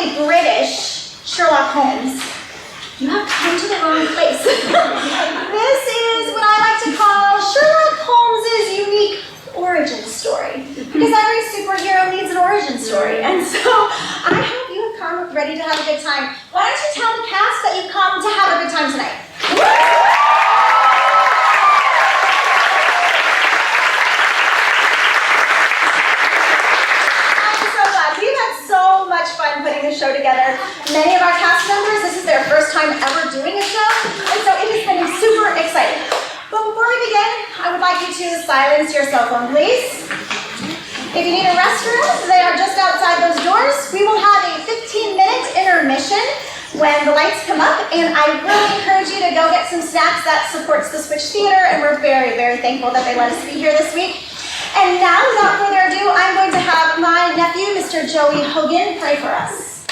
really British Sherlock Holmes, you have come to the wrong place. This is what I like to call Sherlock Holmes' unique origin story. Because every superhero needs an origin story. And so I hope you have come ready to have a good time. Why don't you tell the cast that you've come to have a good time tonight? So much fun putting the show together. Many of our cast members, this is their first time ever doing a show, and so it has been super exciting. But before we begin, I would like you to silence your cell phone, please. If you need a restroom, they are just outside those doors. We will have a 15-minute intermission when the lights come up, and I really encourage you to go get some snacks. That supports the Switch Theater, and we're very, very thankful that they let us be here this week. And now, without further ado, I'm going to have my nephew, Mr. Joey Hogan, pray for us.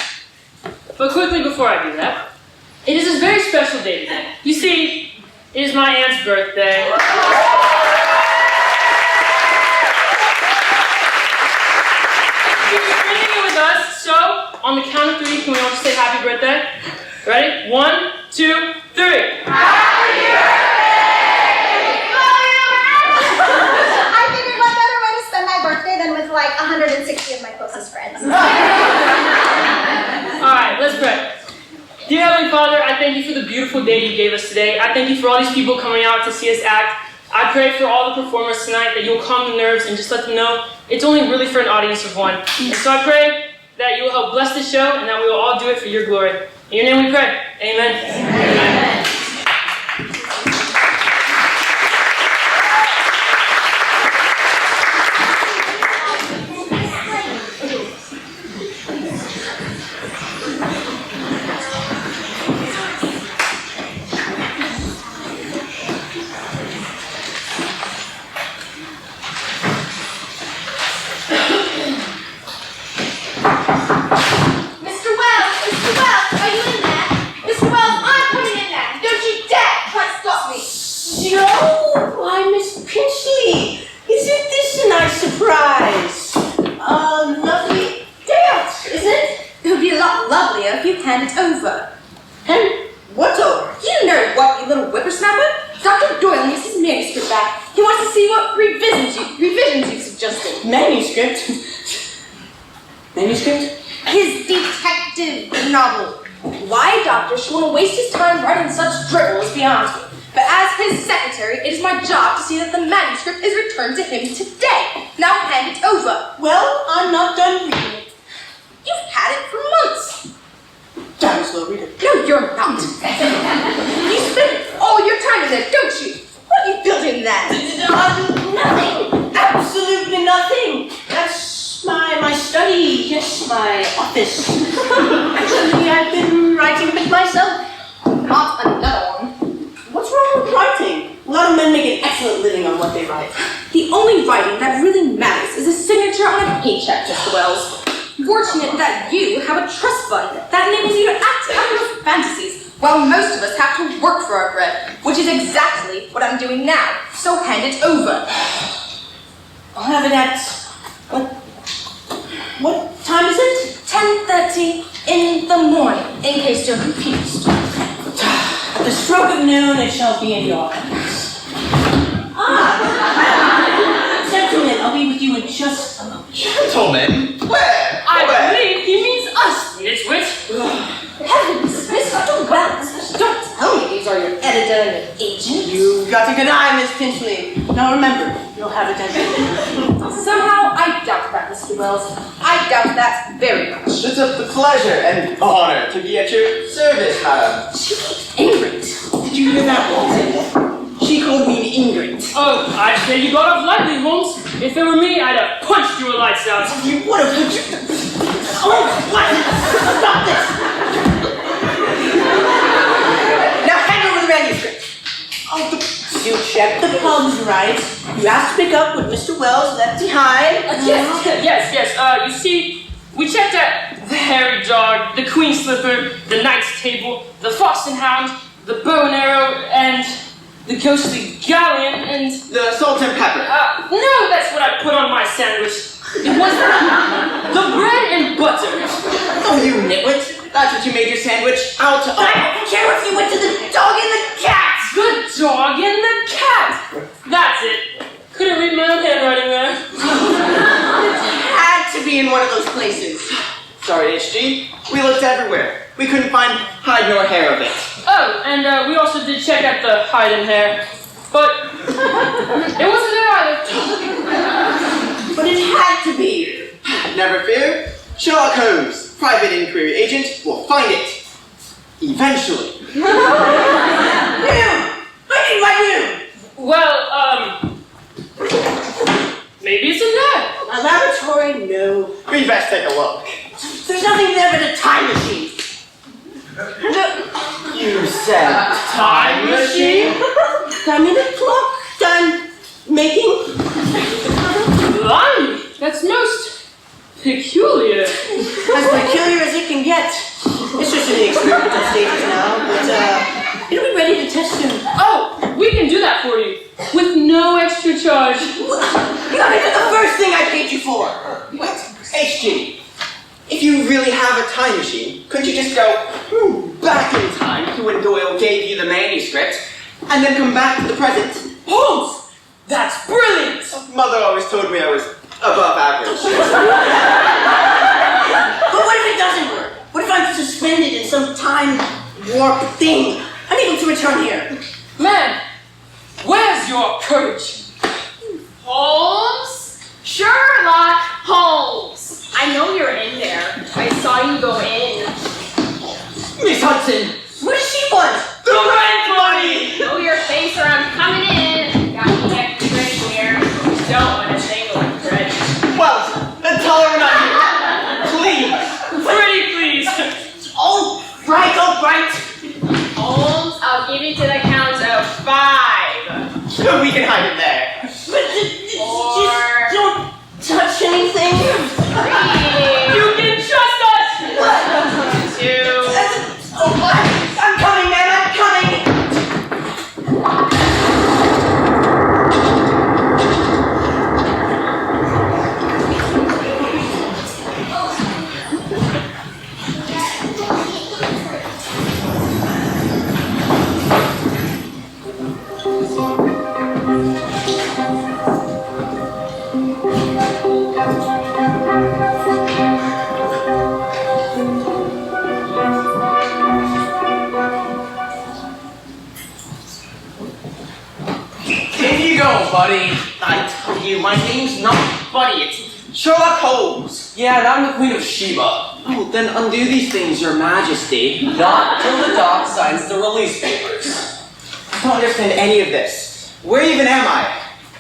But quickly before I do that, it is a very special day today. You see, it is my aunt's birthday. She's spending it with us, so on the count of 3, can we all just say happy birthday? Ready? 1, 2, 3. Happy birthday! Birthday than with like 160 of my closest friends. Alright, let's pray. Dear Heavenly Father, I thank you for the beautiful day you gave us today. I thank you for all these people coming out to see us act. I pray for all the performers tonight that you'll calm the nerves and just let them know it's only really for an audience of one. And so I pray that you will help bless the show and that we will all do it for your glory. In your name we pray. Amen. Amen. His detective novel. Why Doctor should want to waste his time writing such dribble is beyond me. But as his secretary, it is my job to see that the manuscript is returned to him today. Now hand it over. Well, I'm not done reading it. You've had it for months. Damn slow reader. No, you're not. You spend all your time in there, don't you? What are you building there? Nothing. Absolutely nothing. That's my study, yes, my office. Actually, I've been writing a bit myself. Not another one. What's wrong with writing? A lot of men make an excellent living on what they write. The only writing that really matters is a signature on a paycheck, Mr. Wells. Fortunate that you have a trust fund that enables you to act out your fantasies, while most of us have to work for our bread, which is exactly what I'm doing now. So hand it over. I'll have it at... What time is it? 10:30 in the morning, in case you're confused. At the stroke of noon, it shall be in your hands. Gentlemen, I'll be with you in just a moment. Gentlemen? Where? I believe he means us, nitwit. Heavens, Mr. Wells, don't tell me these are your editor and your agent. You've got a good eye, Miss Pinchley. Now remember, you'll have it as Somehow, I doubt that, Mr. Wells. I doubt that very much. It's a pleasure and honor to be at your service, madam. Ingrid. Did you hear that one? She called me Ingrid. Oh, I'd say you got off lightly, Holmes. If it were me, I'd have punched your lights out. You would have put you... Oh, what? Stop this! Now hand over the manuscript. Oh, you checked the pubs, right? You asked to pick up what Mr. Wells left behind. Yes. You see, we checked out the hairy dog, the queen slipper, the knight's table, the fox and hound, the bow and arrow, and the ghostly galleon, and... The salt and pepper. No, that's what I put on my sandwich. It was the bread and butter. Oh, you nitwit! That's what you made your sandwich out of. I don't care if you went to the dog and the cat! The dog and the cat. That's it. Couldn't read my own handwriting there. Had to be in one of those places. Sorry, HG. We looked everywhere. We couldn't find hide nor hair of it. Oh, and we also did check out the hide and hair, but it wasn't there either. But it had to be. Never fear. Sherlock Holmes, private inquiry agent, will find it. Eventually. You! I need my new! Well, maybe it's in there. A laboratory? No. We best take a look. There's nothing there but a time machine. You said Time machine? Time in the clock. Done making. Blimey, that's most peculiar. As peculiar as it can get. It's just in the experimental stages now, but it'll be ready to test soon. Oh, we can do that for you with no extra charge. You got into the first thing I paid you for. What? HG, if you really have a time machine, couldn't you just go back in time to when Doyle gave you the manuscript, and then come back to the present? Holmes, that's brilliant. Mother always told me I was above average. But what if it doesn't work? What if I'm suspended in some time warp thing, unable to return here? Man, where's your courage? Holmes? Sherlock Holmes! I know you're in there. I saw you go in. Miss Hudson! What does she want? The rent money! Know your face or I'm coming in. Got me extra ready here. Don't want to tangle with Fred. Well, then tell her we're not here. Please! Pretty please. All right, all right. Holmes, I'll give you to the count of 5. We can hide it there. But just don't touch anything. 3. You can trust us. 2. Oh, I'm coming, man, I'm coming. Here you go, buddy. I tell you, my name's not Buddy, it's Sherlock Holmes. Yeah, and I'm the Queen of Sheba. Oh, then undo these things, Your Majesty. Not till the doc signs the release papers. I don't understand any of this. Where even am I?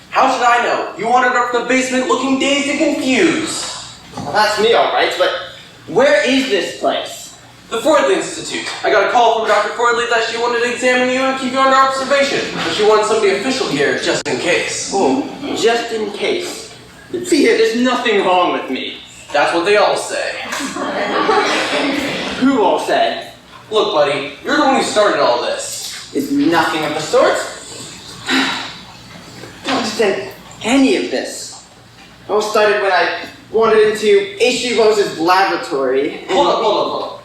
How should I know? You wandered up the basement looking dazed and confused. Well, that's me, all right, but where is this place? The Fordley Institute. I got a call from Dr. Fordley that she wanted to examine you and keep you under observation. But she wanted somebody official here just in case. Oh, just in case. See here, there's nothing wrong with me. That's what they all say. Who all said? Look, buddy, you're the one who started all this. It's nothing of the sort. Don't understand any of this. It all started when I wandered into H.G. Wells's laboratory. And Hold up.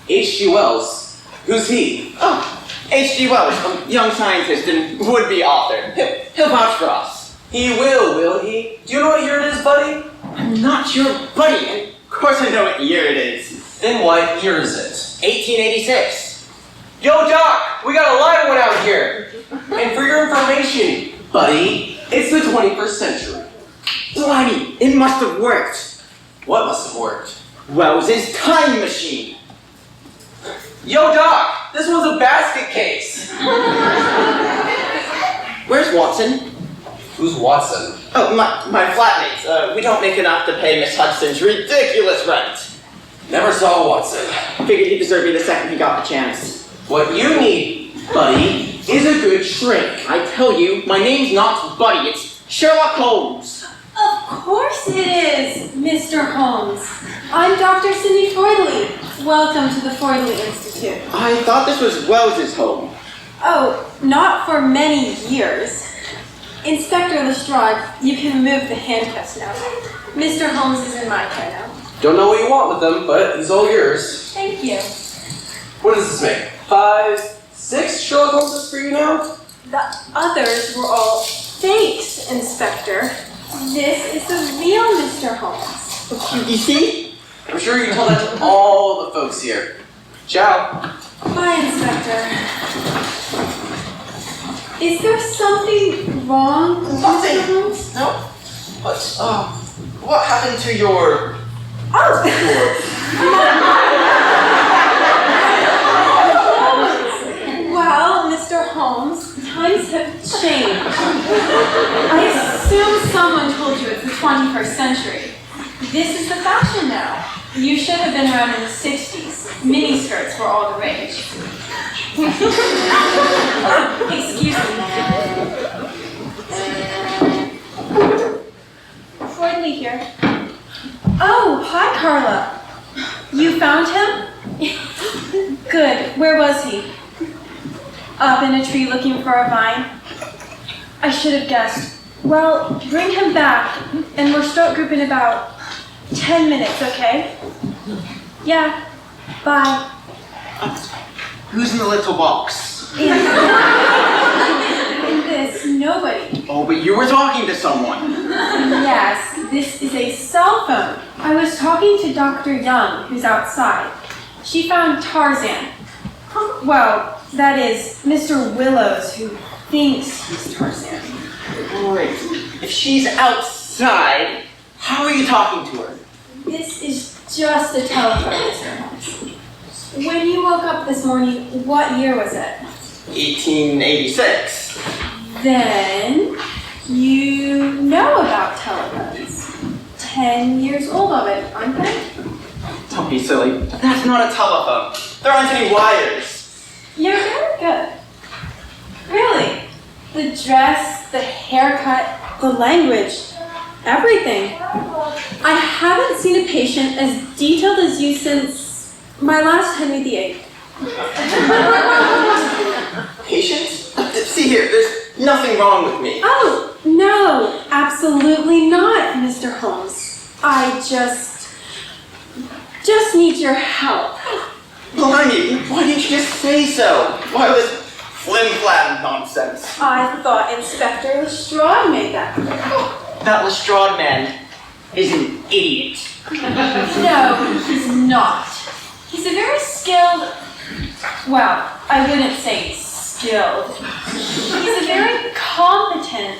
H.G. Wells. Who's he? Oh, H.G. Wells, a young scientist and would-be author. He'll vouch for us. He will he? Do you know what year it is, buddy? I'm not your buddy, and of course I know what year it is. Then what year is it? 1886. Yo, Doc, we got a live one out here. And for your information, buddy, it's the 21st century. Blimey, it must have worked. What must have worked? Wells's time machine. Yo, Doc, this was a basket case. Where's Watson? Who's Watson? Oh, my flatmates. We don't make enough to pay Miss Hudson's ridiculous rent. Never saw Watson. Figured he deserved me the second he got the chance. What you need, buddy, is a good shrink. I tell you, my name's not Buddy, it's Sherlock Holmes. Of course it is, Mr. Holmes. I'm Dr. Cindy Fordley. Welcome to the Fordley Institute. I thought this was Wells's home. Oh, not for many years. Inspector Lestrade, you can remove the handcuffs now. Mr. Holmes is in my care now. Don't know what you want with them, but he's all yours. Thank you. What does this make? 5, 6 Sherlock Holmeses for you now? The others were all fakes, Inspector. This is the real Mr. Holmes. You see? I'm sure you can tell that to all the folks here. Ciao. Bye, Inspector. Is there something wrong with Nothing. Mr. Holmes? No. What happened to your... Well, Mr. Holmes, times have changed. I assume someone told you it's the 21st century. This is the fashion now. You should have been around in the 60s. Miniskirts were all the rage. Excuse me. Freudly here. Oh, hi, Carla. You found him? Good. Where was he? Up in a tree looking for a vine? I should have guessed. Well, bring him back, and we'll start group in about 10 minutes, okay? Yeah. Bye. Who's in the little box? In this, nobody. Oh, but you were talking to someone. Yes, this is a cell phone. I was talking to Dr. Young, who's outside. She found Tarzan. Well, that is Mr. Willows, who thinks he's Tarzan. Wait, if she's outside, how are you talking to her? This is just a telephone, Mr. Holmes. When you woke up this morning, what year was it? 1886. Then you know about telephones. 10 years old of it, aren't they? Don't be silly. That's not a telephone. There aren't any wires. You're very good. Really? The dress, the haircut, the language, everything. I haven't seen a patient as detailed as you since my last Henry VIII. Patience? See here, there's nothing wrong with me. Oh, no, absolutely not, Mr. Holmes. I just need your help. Blimey, why didn't you just say so? Why all this flim-flam nonsense? I thought Inspector Lestrade made that clear. That Lestrade man is an idiot. No, he's not. He's a very skilled, well, I wouldn't say skilled. He's a very competent,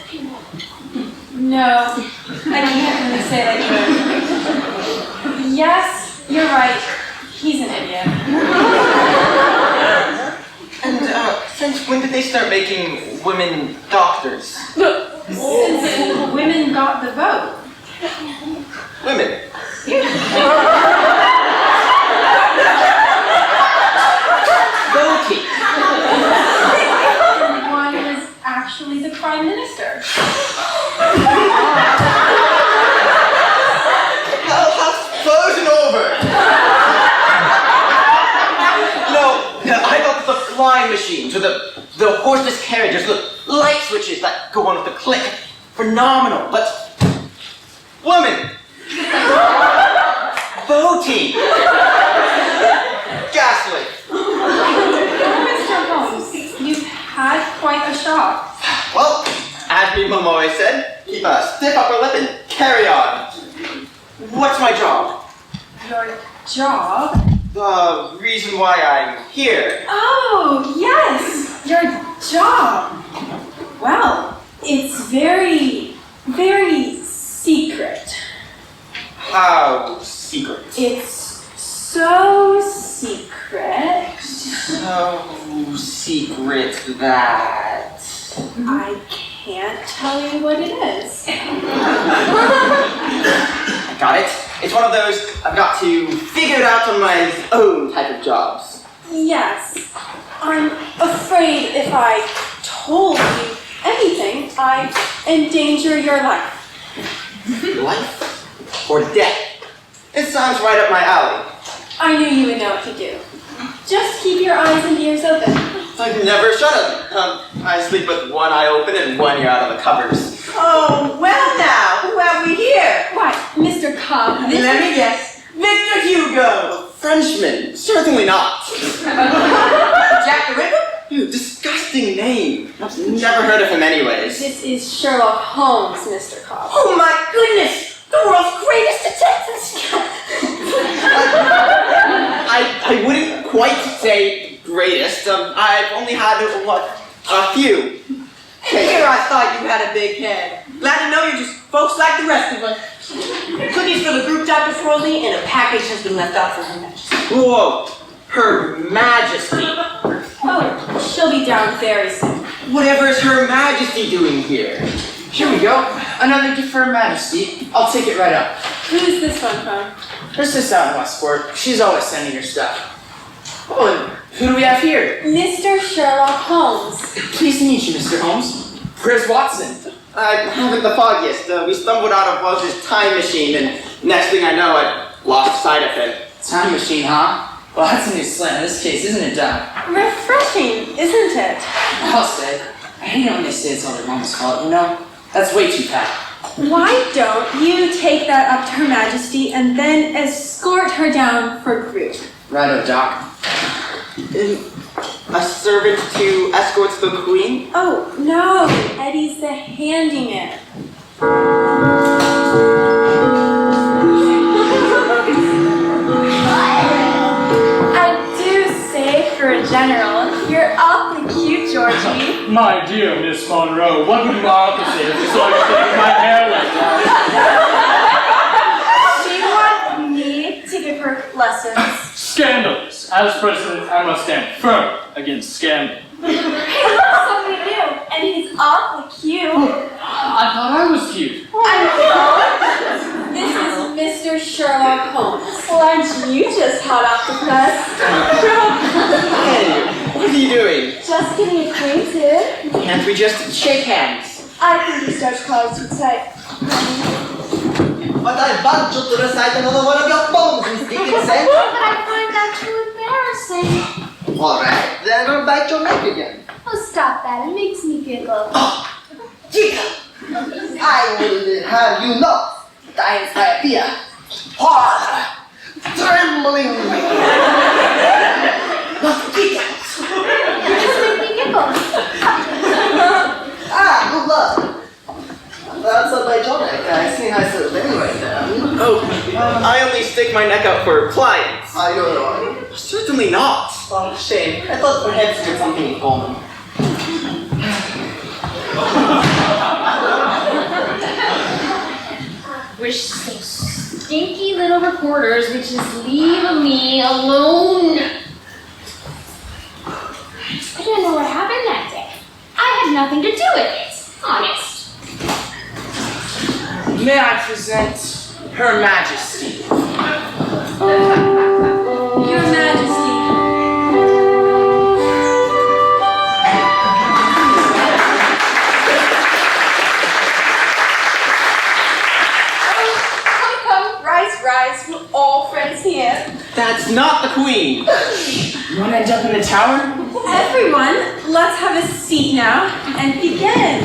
no, I can't really say like that. Yes, you're right, he's an idiot. And since when did they start making women doctors? Since women got the vote. Women. Voting. One was actually the Prime Minister. Hell has frozen over. No, I got the flying machines, or the horseless carriages, the light switches that go on with the click. Phenomenal, but woman. Voting. Ghastly. Mr. Holmes, you've had quite a shock. Well, as me mum always said, keep a stiff upper lip and carry on. What's my job? Your job? The reason why I'm here. Oh, yes, your job. Well, it's very, very secret. How secret? It's so secret. So secret that... I can't tell you what it is. I got it. It's one of those I've got to figure it out on my own type of jobs. Yes, I'm afraid if I told you anything, I'd endanger your life. Life or death? It sounds right up my alley. I knew you would know what to do. Just keep your eyes and ears open. I've never shut them. I sleep with one eye open and one ear out of the covers. Oh, well now, who have we here? Why, Mr. Cobb, this Let me guess. Victor Hugo. Frenchman? Certainly not. Jack the Ripper? Ew, disgusting name. I've never heard of him anyways. This is Sherlock Holmes, Mr. Cobb. Oh my goodness! The world's greatest detective! I wouldn't quite say greatest. I've only had, a few. Here I thought you had a big head. Glad to know you're just folks like the rest of us. Cookies for the group, Dr. Frohley, and a package has been left out for Her Majesty. Whoa, Her Majesty. Oh, she'll be down very soon. Whatever is Her Majesty doing here? Here we go. Another gift for Her Majesty. I'll take it right up. Who's this one from? Her sister out in Westport. She's always sending her stuff. Oh, and who do we have here? Mr. Sherlock Holmes. Pleased to meet you, Mr. Holmes. Where's Watson? I haven't the foggiest. We stumbled out of Welch's time machine, and next thing I know, I lost sight of him. Time machine, huh? Well, that's a new slang in this case, isn't it, Doc? Refreshing, isn't it? I'll say. I hate it when they say it's all their mama's fault, you know? That's way too pat. Why don't you take that up to Her Majesty and then escort her down for group? Righto, Doc. A servant to escort the Queen? Oh, no, Eddie's the handyman. I do say, for a general, you're awfully cute, Georgie. My dear Miss Monroe, what would Martha say if she saw you taking my hair like that? She wants me to give her lessons. Scandalous. As president, I must stand firm against scandal. Hey, look, somebody new, and he's awfully cute. I thought I was cute. This is Mr. Sherlock Holmes. Aren't you just hot off the press? Hey, what are you doing? Just getting acquainted. Can't we just shake hands? I think these Dutch collars too tight. But I want you to recite another one of your poems, Miss Dickinson. But I find that too embarrassing. Alright, then I'll bite your neck again. Oh, stop that. It makes me giggle. Giggle! I will have you know that I fear horror, trembling. Not giggles. You just make me giggle. Good luck. That's a bite your neck. I see myself anyway then. Oh, I only stick my neck out for clients. Are you alone? Certainly not. Oh, shame. I thought perhaps we had something in common. We're so stinky little reporters would just leave me alone. I don't know what happened that day. I had nothing to do with it. Honest. May I present Her Majesty? Your Majesty. Come, rise, we're all friends here. That's not the Queen. You want to end up in the tower? Everyone, let's have a seat now and begin.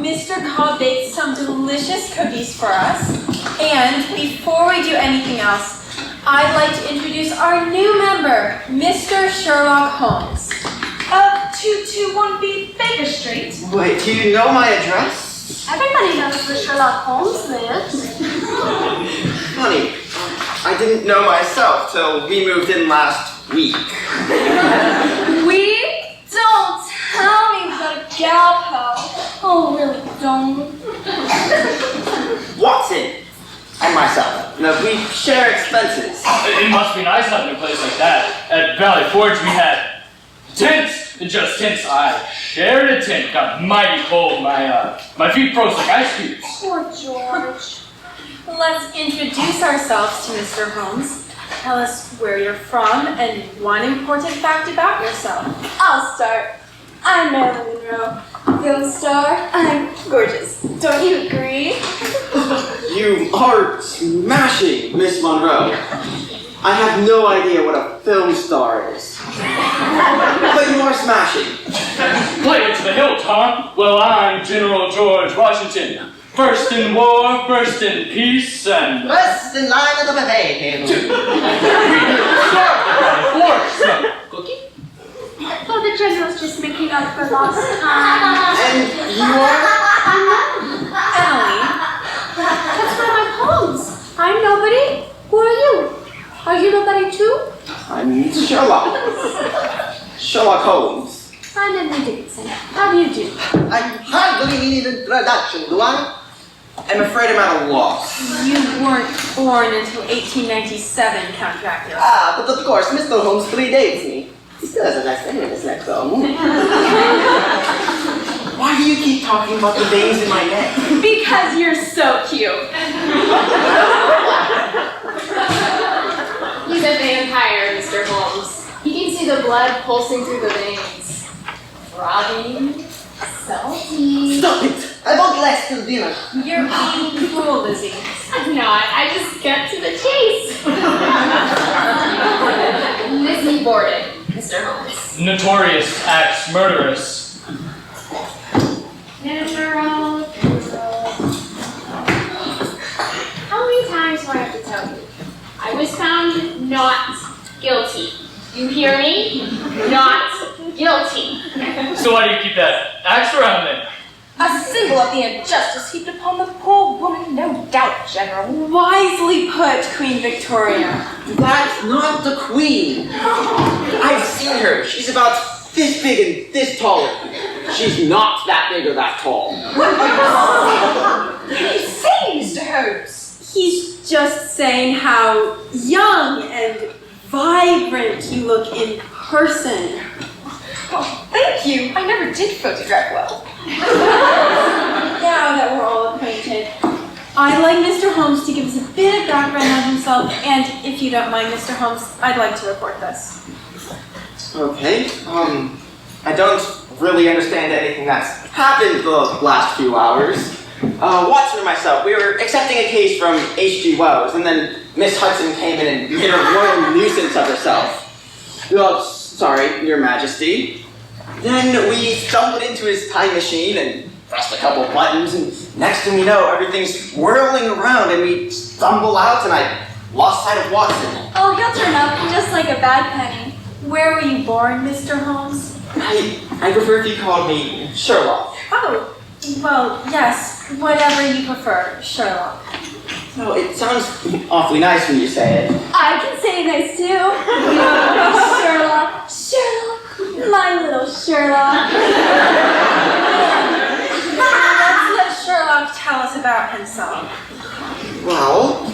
Mr. Cobb baked some delicious cookies for us. And before we do anything else, I'd like to introduce our new member, Mr. Sherlock Holmes. Of 221B Baker Street. Wait, do you know my address? Everybody knows where Sherlock Holmes lives. Funny, I didn't know myself till we moved in last week. We don't tell me about a gal pal. Oh, really don't. Watson and myself. No, we share expenses. It must be nice having a place like that. At Valley Forge we had tents, just tents. I shared a tent, got mighty cold. My feet froze like ice cubes. Poor George. Let's introduce ourselves to Mr. Holmes. Tell us where you're from and one important fact about yourself. I'll start. I'm Marilyn Monroe, film star. I'm gorgeous. Don't you agree? You are smashing, Miss Monroe. I have no idea what a film star is. But you are smashing. Play it to the hilt, huh? Well, I'm General George Washington. First in war, first in peace, and... First in line at the buffet table. Cookie? Oh, the general's just making up for lost time. And you are? Emily. That's one of my poems. I'm nobody. Who are you? Are you nobody too? I'm Sherlock. Sherlock Holmes. I'm Emily Dickinson. How do you do? I hardly need introduction, do I? I'm afraid I'm at a loss. You weren't born until 1897, Count Dracula. Ah, but of course, Mr. Holmes predates me. He still has a nice name in his neck, though. Why do you keep talking about the veins in my neck? Because you're so cute. He's a vampire, Mr. Holmes. He can see the blood pulsing through the veins. Throbbing, salty. Stop it! I want less till dinner. You're being cruel, Lizzie. I'm not. I just get to the chase. Lizzie Borden, Mr. Holmes. Notorious axe murderess. How many times do I have to tell you? I was found not guilty. You hear me? Not guilty. So why do you keep that axe around then? A symbol of the injustice heaped upon the poor woman, no doubt, General. Wisely put, Queen Victoria. That's not the Queen. I've seen her. She's about this big and this tall. She's not that big or that tall. What are you saying, Mr. Holmes? He's just saying how young and vibrant you look in person. Oh, thank you. I never did photograph well. Now that we're all acquainted, I'd like Mr. Holmes to give us a bit of background on himself, and if you don't mind, Mr. Holmes, I'd like to report this. Okay, I don't really understand anything that's happened the last few hours. Watson and myself, we were accepting a case from H.G. Wells, and then Miss Hudson came in and made a royal nuisance of herself. Oh, sorry, Your Majesty. Then we stumbled into his time machine and pressed a couple buttons, and next thing you know, everything's whirling around, and we stumble out, and I lost sight of Watson. Oh, he'll turn up just like a bad penny. Where were you born, Mr. Holmes? I prefer if you called me Sherlock. Oh, well, yes, whatever you prefer, Sherlock. No, it sounds awfully nice when you say it. I can say this too. Sherlock, Sherlock, my little Sherlock. Let's let Sherlock tell us about himself. Well,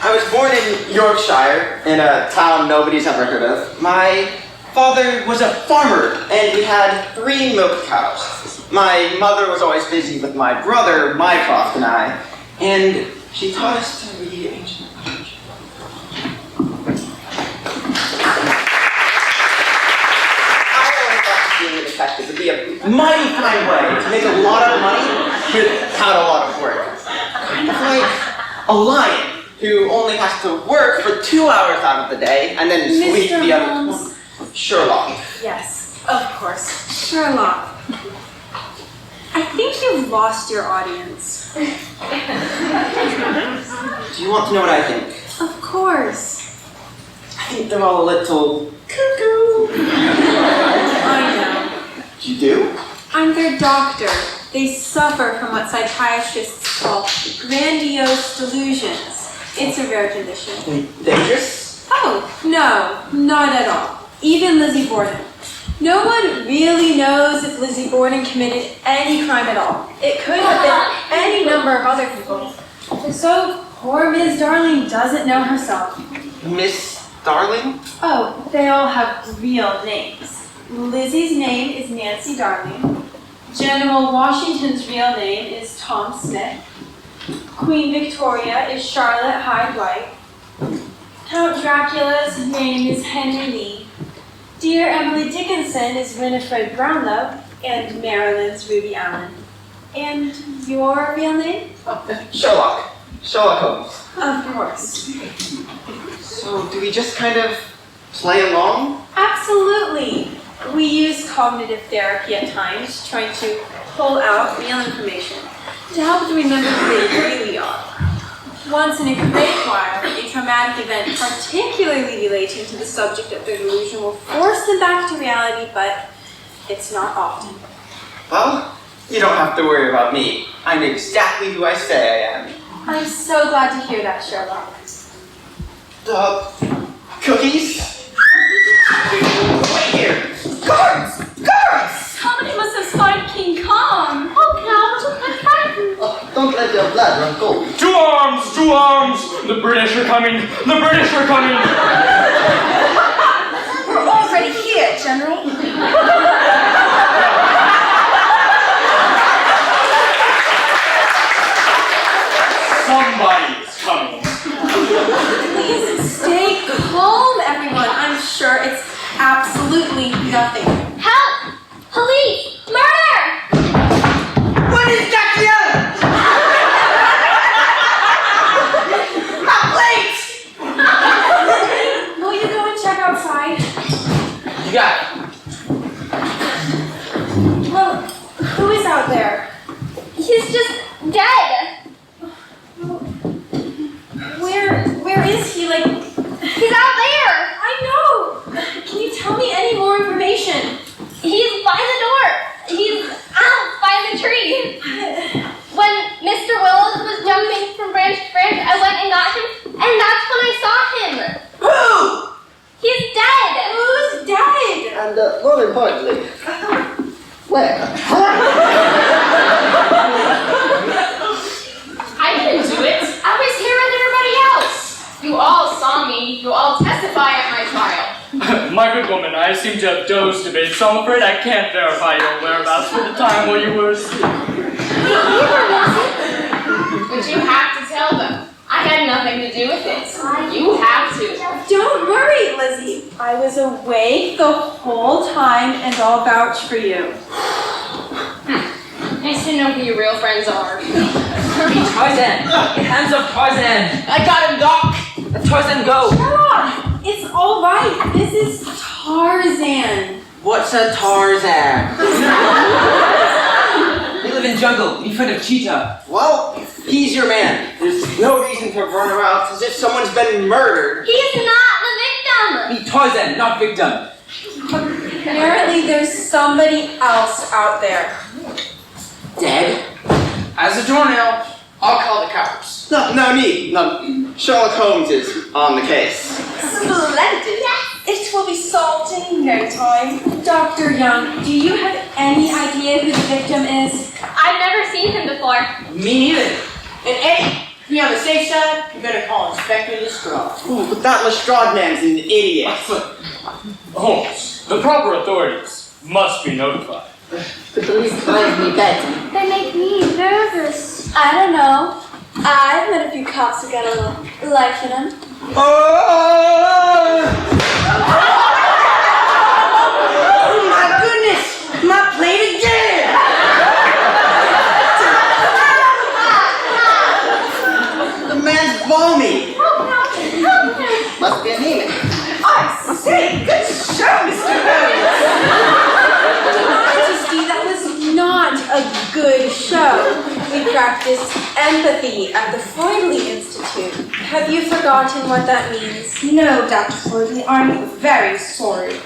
I was born in Yorkshire, in a town nobody's ever heard of. My father was a farmer, and we had 3 milk cows. My mother was always busy with my brother, Mycroft, and I, and she taught us to read ancient literature. I always thought being a detective would be a mighty fine way to make a lot of money without a lot of work. Kind of like a lion who only has to work for 2 hours out of the day and then sleep the other. Holmes. Sherlock. Yes, of course, Sherlock. I think you've lost your audience. Do you want to know what I think? Of course. I think they're all a little cuckoo. I know. You do? I'm their doctor. They suffer from what psychiatrists call grandiose delusions. It's a rare condition. Dangerous? Oh, no, not at all. Even Lizzie Borden. No one really knows if Lizzie Borden committed any crime at all. It could have been any number of other people. So, poor Miss Darling doesn't know herself. Miss Darling? Oh, they all have real names. Lizzie's name is Nancy Darling. General Washington's real name is Tom Smith. Queen Victoria is Charlotte Hyde White. Count Dracula's name is Henry Lee. Dear Emily Dickinson is Winifred Brownlow, and Marilyn's Ruby Allen. And your real name? Sherlock. Sherlock Holmes. Of course. So, do we just kind of play along? Absolutely. We use cognitive therapy at times, trying to pull out real information. To help to remember who they really are. Once in a great while, a traumatic event particularly relating to the subject of their delusion will force them back to reality, but it's not often. Well, you don't have to worry about me. I'm exactly who I say I am. I'm so glad to hear that, Sherlock. Cookies? Wait here! Guards! Guards! Somebody must have spotted King Kong. Oh, cows, I'm frightened. Oh, don't let your blood run cold. To arms! To arms! The British are coming! The British are coming! We're already here, General. Somebody is coming. Please stay calm, everyone. I'm sure it's absolutely nothing. Help! Police! Murder! What is that yell? My plates! Will you go and check outside? You got it. Well, who is out there? He's just dead. Where is he? Like, He's out there. I know. Can you tell me any more information? He's by the door. He's out by the tree. When Mr. Willows was jumping from branch to branch, I went and got him, and that's when I saw him. Who? He's dead. Who's dead? And more importantly, where? I didn't do it. I was here with everybody else. You all saw me. You all testify at my trial. My good woman, I seem to have dozed a bit, so I'm afraid I can't verify your whereabouts for the time while you were asleep. But you have to tell them. I had nothing to do with it. You have to. Don't worry, Lizzie. I was awake the whole time, and I'll vouch for you. Nice to know who your real friends are. Tarzan! Hands up, Tarzan! I got him, Doc. Tarzan, go! Sherlock, it's all right. This is Tarzan. What's a Tarzan? We live in jungle, in front of cheetah. Well, he's your man. There's no reason to run around as if someone's been murdered. He's not the victim. Be Tarzan, not victim. Apparently, there's somebody else out there. Dead? As a doornail, I'll call the cops. No need. No, Sherlock Holmes is on the case. Splendid. It will be solved in no time. Dr. Young, do you have any idea who the victim is? I've never seen him before. Me neither. And Eddie, to be on the safe side, you better call Inspector Lestrade. Oh, but that Lestrade man's an idiot. Holmes, the proper authorities must be notified. The police drive me batty. They make me nervous. I don't know. I've met a few cops who got a little life in them. Oh my goodness! My plate again! The man's balmy. Must be anemic. I say, good show, Mr. Holmes. Majesty, that was not a good show. We practiced empathy at the Freudley Institute. Have you forgotten what that means? No, Dr. Freudley, I'm very sorry.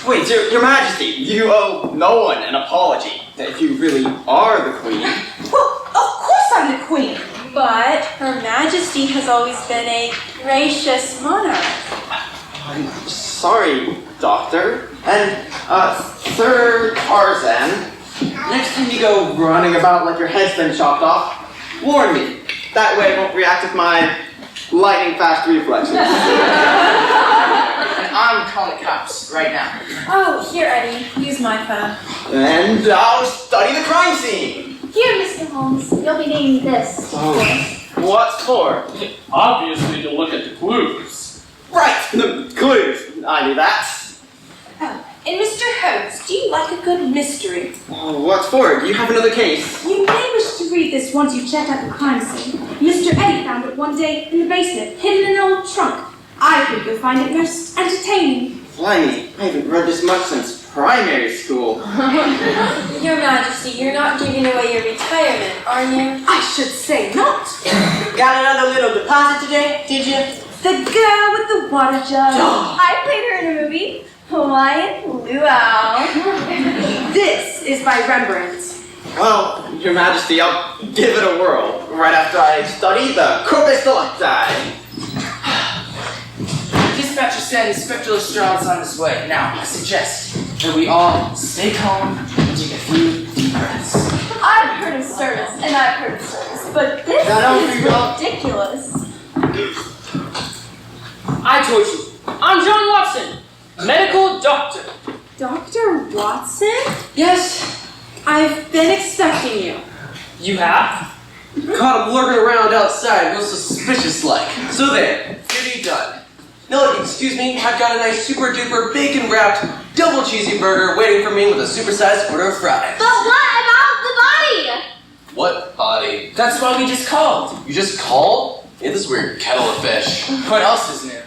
Wait, your Majesty, you owe no one an apology. If you really are the Queen. Well, of course I'm the Queen. But Her Majesty has always been a gracious monarch. I'm sorry, Doctor. And, Sir Tarzan, next time you go running about like your head's been chopped off, warn me. That way I won't react with my lightning-fast reflexes. And I'm calling cops right now. Oh, here, Eddie. Use my phone. And I'll study the crime scene. Here, Mr. Holmes, you'll be needing this. Oh, what's for? Obviously to look at the clues. Right, the clues. I knew that. And Mr. Holmes, do you like a good mystery? Oh, what's for? Do you have another case? You may wish to read this once you've checked out the crime scene. Mr. Eddie found it one day in the basement, hidden in an old trunk. I think you'll find it most entertaining. Blimey, I haven't read this much since primary school. Your Majesty, you're not giving away your retirement, are you? I should say not. Got another little deposit today, did you? The girl with the water jug. I played her in a movie, Hawaiian Luau. This is by Rembrandt. Well, Your Majesty, I'll give it a whirl right after I study the Corpus Delicti. Dispatcher said Inspector Lestrade on his way. Now, I suggest that we all stay calm and take a few deep breaths. I've heard of service, and I've heard of service, but this is ridiculous. I told you, I'm John Watson, medical doctor. Dr. Watson? Yes, I've been expecting you. You have? Caught him lurking around outside, real suspicious like. So there, duty done. No, excuse me, I've got a nice super duper bacon wrapped double cheesy burger waiting for me with a supersized order of fries. But what about the body? What body? That's why we just called. You just called? Yeah, this weird kettle of fish. What else is new?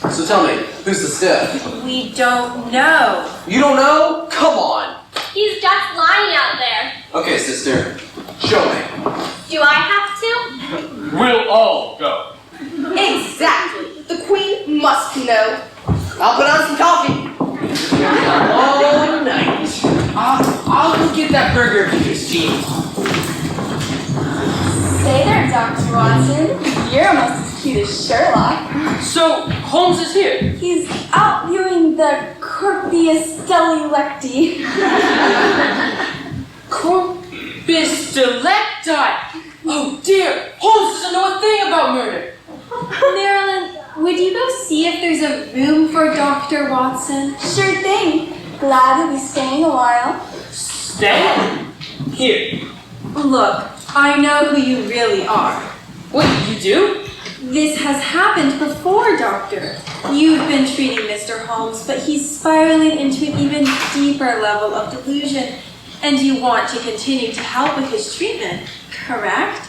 So tell me, who's the stiff? We don't know. You don't know? Come on. He's just lying out there. Okay, sister, show me. Do I have to? We'll all go. Exactly. The Queen must know. I'll put on some coffee. All night. I'll go get that burger if you can steam. Say there, Dr. Watson. You're almost as cute as Sherlock. So, Holmes is here. He's out viewing the Corpus Delicti. Corpus Delicti! Oh dear, Holmes doesn't know a thing about murder. Marilyn, would you go see if there's a room for Dr. Watson? Sure thing. Glad he'll be staying a while. Stay? Here. Look, I know who you really are. What, you do? This has happened before, Doctor. You've been treating Mr. Holmes, but he's spiraling into an even deeper level of delusion, and you want to continue to help with his treatment, correct?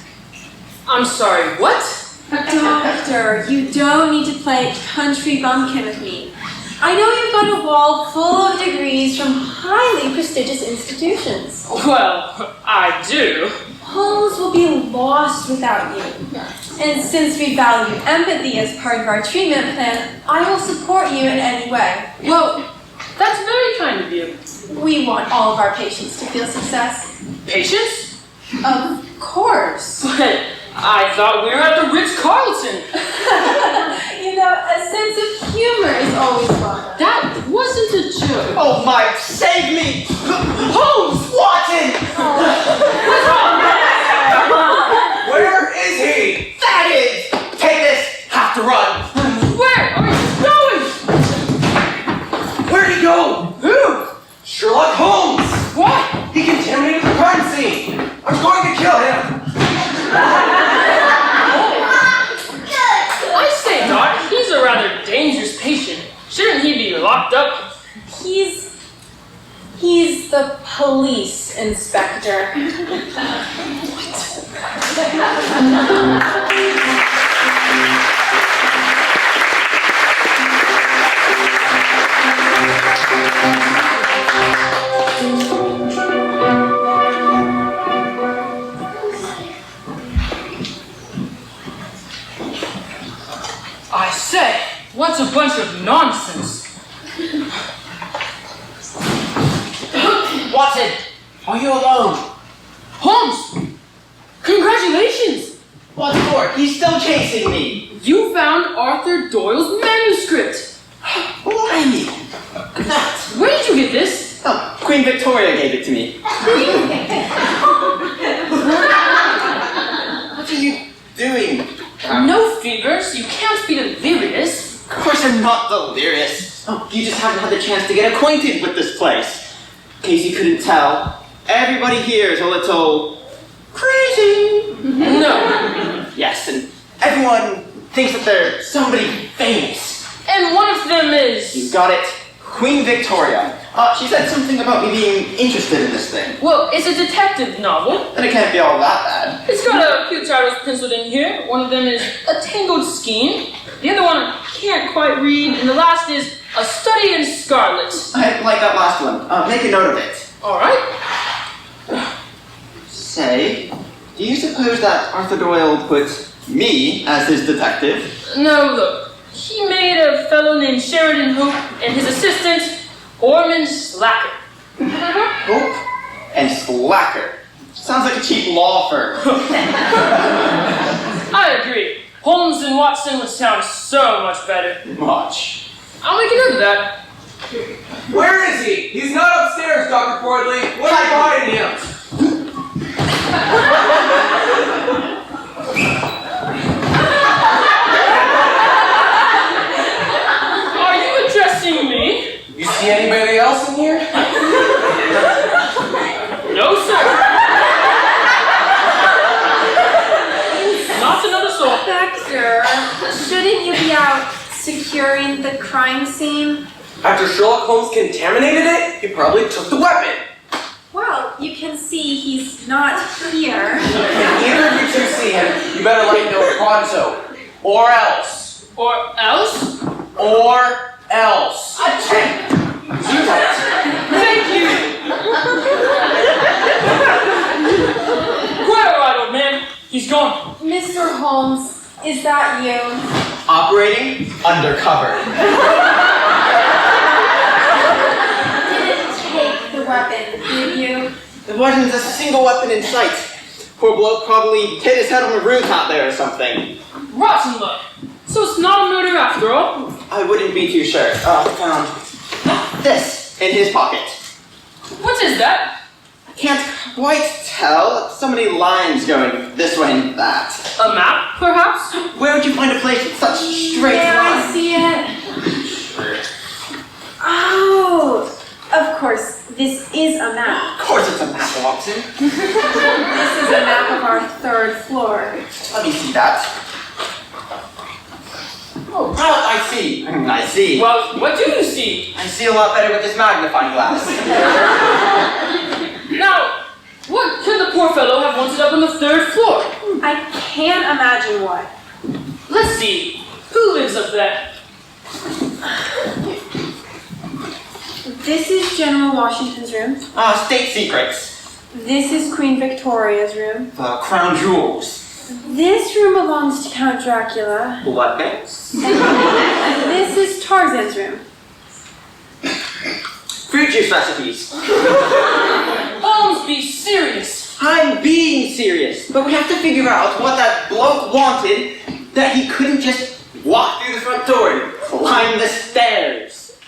I'm sorry, what? Doctor, you don't need to play country bumpkin with me. I know you've got a wall full of degrees from highly prestigious institutions. Well, I do. Holmes will be lost without you. And since we value empathy as part of our treatment plan, I will support you in any way. Well, that's very kind of you. We want all of our patients to feel success. Patience? Of course. But I thought we were at the Ritz-Carlton. You know, a sense of humor is always welcome. That wasn't a joke. Oh, Mike, save me! Holmes! Watson! What's wrong? Where is he? That is! Take this! Have to run! Where are you going? Where'd he go? Who? Sherlock Holmes! What? He contaminated the crime scene! I'm going to kill him! I say, Doc, he's a rather dangerous patient. Shouldn't he be locked up? He's the police inspector. I say, what's a bunch of nonsense? Watson! Are you alone? Holmes! Congratulations! What for? He's still chasing me! You found Arthur Doyle's manuscript! Blimey! That! Where did you get this? Oh, Queen Victoria gave it to me. What are you doing? No fevers, you can't be delirious. Of course I'm not delirious. Oh, you just haven't had the chance to get acquainted with this place. In case you couldn't tell, everybody here is a little crazy. No. Yes, and everyone thinks that they're somebody famous. And one of them You is... got it. Queen Victoria. She said something about me being interested in this thing. Well, it's a detective novel. Then it can't be all that bad. It's got a few titles penciled in here. One of them is A Tangled Skein. The other one I can't quite read. And the last is A study in scarlet. I like that last one. Make a note of it. Alright. Say, do you suppose that Arthur Doyle put me as his detective? No, look. He made a fellow named Sheridan Hope and his assistant, Ormond Slacker. Hope and Slacker. Sounds like a cheap law firm. I agree. Holmes and Watson would sound so much better. Much. I'll make a note of that. Where is he? He's not upstairs, Dr. Fordley. What are you hiding him? Are you addressing me? You see anybody else in here? No, sir. Not another soul. Inspector, shouldn't you be out securing the crime scene? After Sherlock Holmes contaminated it, he probably took the weapon. Well, you can see he's not here. If either of you two see him, you better let me know pronto. Or else. Or else? Or else. Thank you. Quite alright, old man. He's gone. Mr. Holmes, is that you? Operating undercover. Didn't take the weapon, did you? There wasn't a single weapon in sight. Poor bloke probably hit his head on the rooftop there or something. Rotten luck. So it's not a murder after all? I wouldn't be too sure. Found this in his pocket. What is that? Can't quite tell. So many lines going this way and that. A map, perhaps? Where would you find a place with such straight May I lines? see it? Sure. Oh, of course, this is a map. Of course it's a map, Watson. This is a map of our 3rd floor. Let me see that. Oh, I see. I see. Well, what do you see? I see a lot better with this magnifying glass. Now, what could the poor fellow have wanted up on the 3rd floor? I can't imagine what. Let's see. Who lives up there? This is General Washington's room. State secrets. This is Queen Victoria's room. The crown jewels. This room belongs to Count Dracula. Blood banks. This is Tarzan's room. Fruit juice recipes. Holmes, be serious. I'm being serious, but we have to figure out what that bloke wanted that he couldn't just walk through the front door and climb the stairs.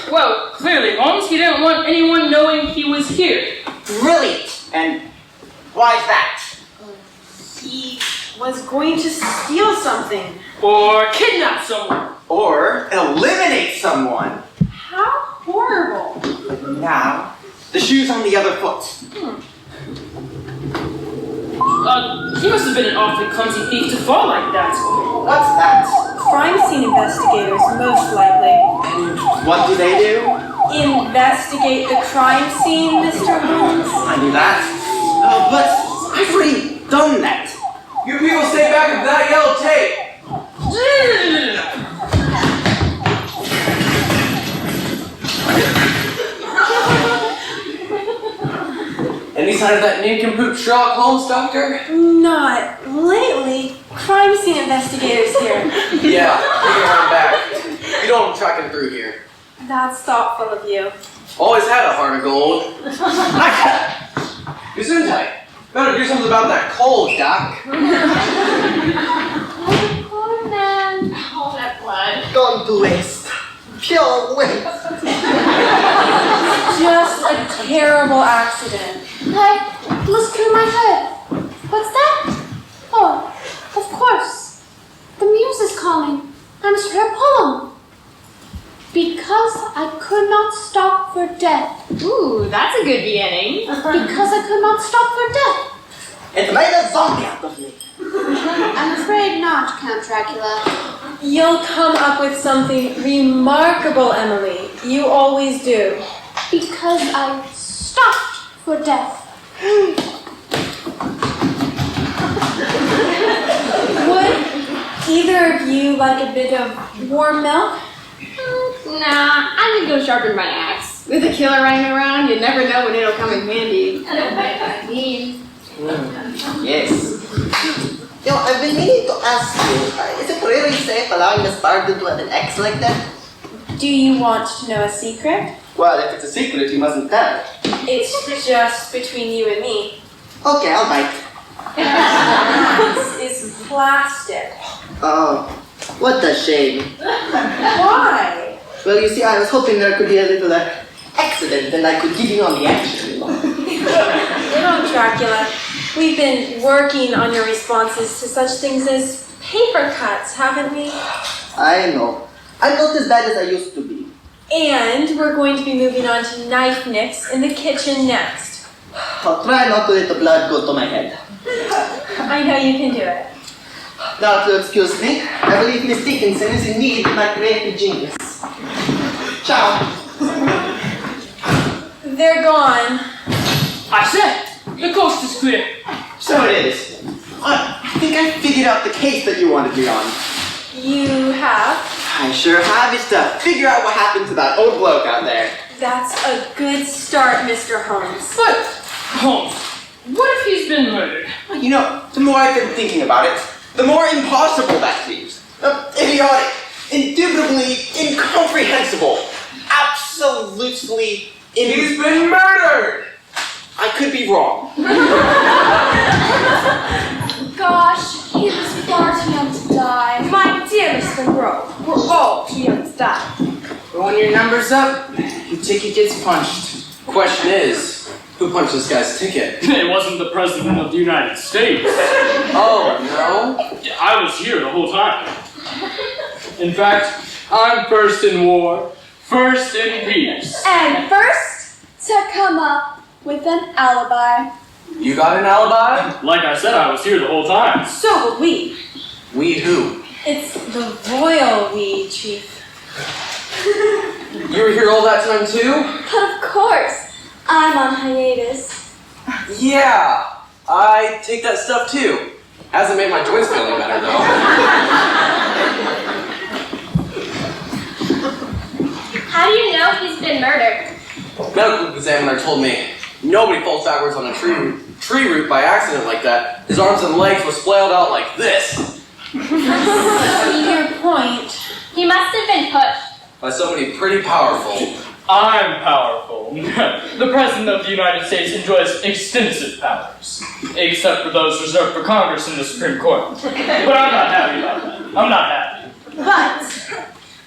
Well, clearly, Holmes, he didn't want anyone knowing he was here. Brilliant. And why's that? He was going to steal something. Or kidnap someone. Or eliminate someone. How horrible. Now, the shoe's on the other foot. He must have been an awfully clumsy thief to fall like that. What's that? Crime scene investigators, most likely. What do they do? Investigate the crime scene, Mr. Holmes. I knew that. But I've already done that. You people stay back with that yellow tape. Any sign of that nincompoop Sherlock Holmes, Doctor? Not lately. Crime scene investigators here. Yeah, bring it on back. You know I'm tracking through here. That's thoughtful of you. Always had a heart of gold. Gesundheit. Better do something about that cold, Doc. Oh, poor man. All that blood. Gone to waste. Pure waste. Just a terrible accident. I must clear my head. What's that? Oh, of course. The muse is calling. I must read a poem. Because I could not stop for death. Ooh, that's a good beginning. Because I could not stop for death. It made a zombie out of me. I'm afraid not, Count Dracula. You'll come up with something remarkable, Emily. You always do. Because I stopped for death. Would either of you like a bit of warm milk? Nah, I could go sharpen my axe. With a killer running around, you never know when it'll come in handy. Yes. I've been meaning to ask you, is it really safe allowing a Spartan to have an ex like that? Do you want to know a secret? Well, if it's a secret, you mustn't tell. It's just between you and me. Okay, I'll bite. This is plastic. Oh, what a shame. Why? Well, you see, I was hoping there could be a little accident and I could give you on the action. Dracula, we've been working on your responses to such things as paper cuts, haven't we? I know. I'm not as bad as I used to be. And we're going to be moving on to knife nicks in the kitchen next. I'll try not to let the blood go to my head. I know you can do it. Now, if you'll excuse me, I believe Miss Dickinson is indeed my creative genius. Ciao. They're gone. I said, the coast is clear. So it is. I think I figured out the case that you wanted me on. You have? I sure have. It's to figure out what happened to that old bloke out there. That's a good start, Mr. Holmes. But, Holmes, what if he's been murdered? You know, the more I've been thinking about it, the more impossible that seems. Idiotic, indubitably incomprehensible, absolutely He's been murdered! I could be wrong. Gosh, he was far too young to die. My dear Mr. Monroe, we're all too young to die. But when your number's up, your ticket gets punched. Question is, who punched this guy's ticket? It wasn't the President of the United States. Oh, no? I was here the whole time. In fact, I'm first in war, first in peace. And first, to come up with an alibi. You got an alibi? Like I said, I was here the whole time. So will we. We who? It's the royal we, Chief. You were here all that time too? But of course, I'm on hiatus. Yeah, I take that stuff too. Hasn't made my joints feel any better though. How do you know he's been murdered? Medical examiner told me nobody falls backwards on a tree root by accident like that. His arms and legs were splayed out like this. Your point. He must have been pushed. By somebody pretty powerful. I'm powerful. The President of the United States enjoys extensive powers, except for those reserved for Congress and the Supreme Court. But I'm not happy about that. I'm not happy. But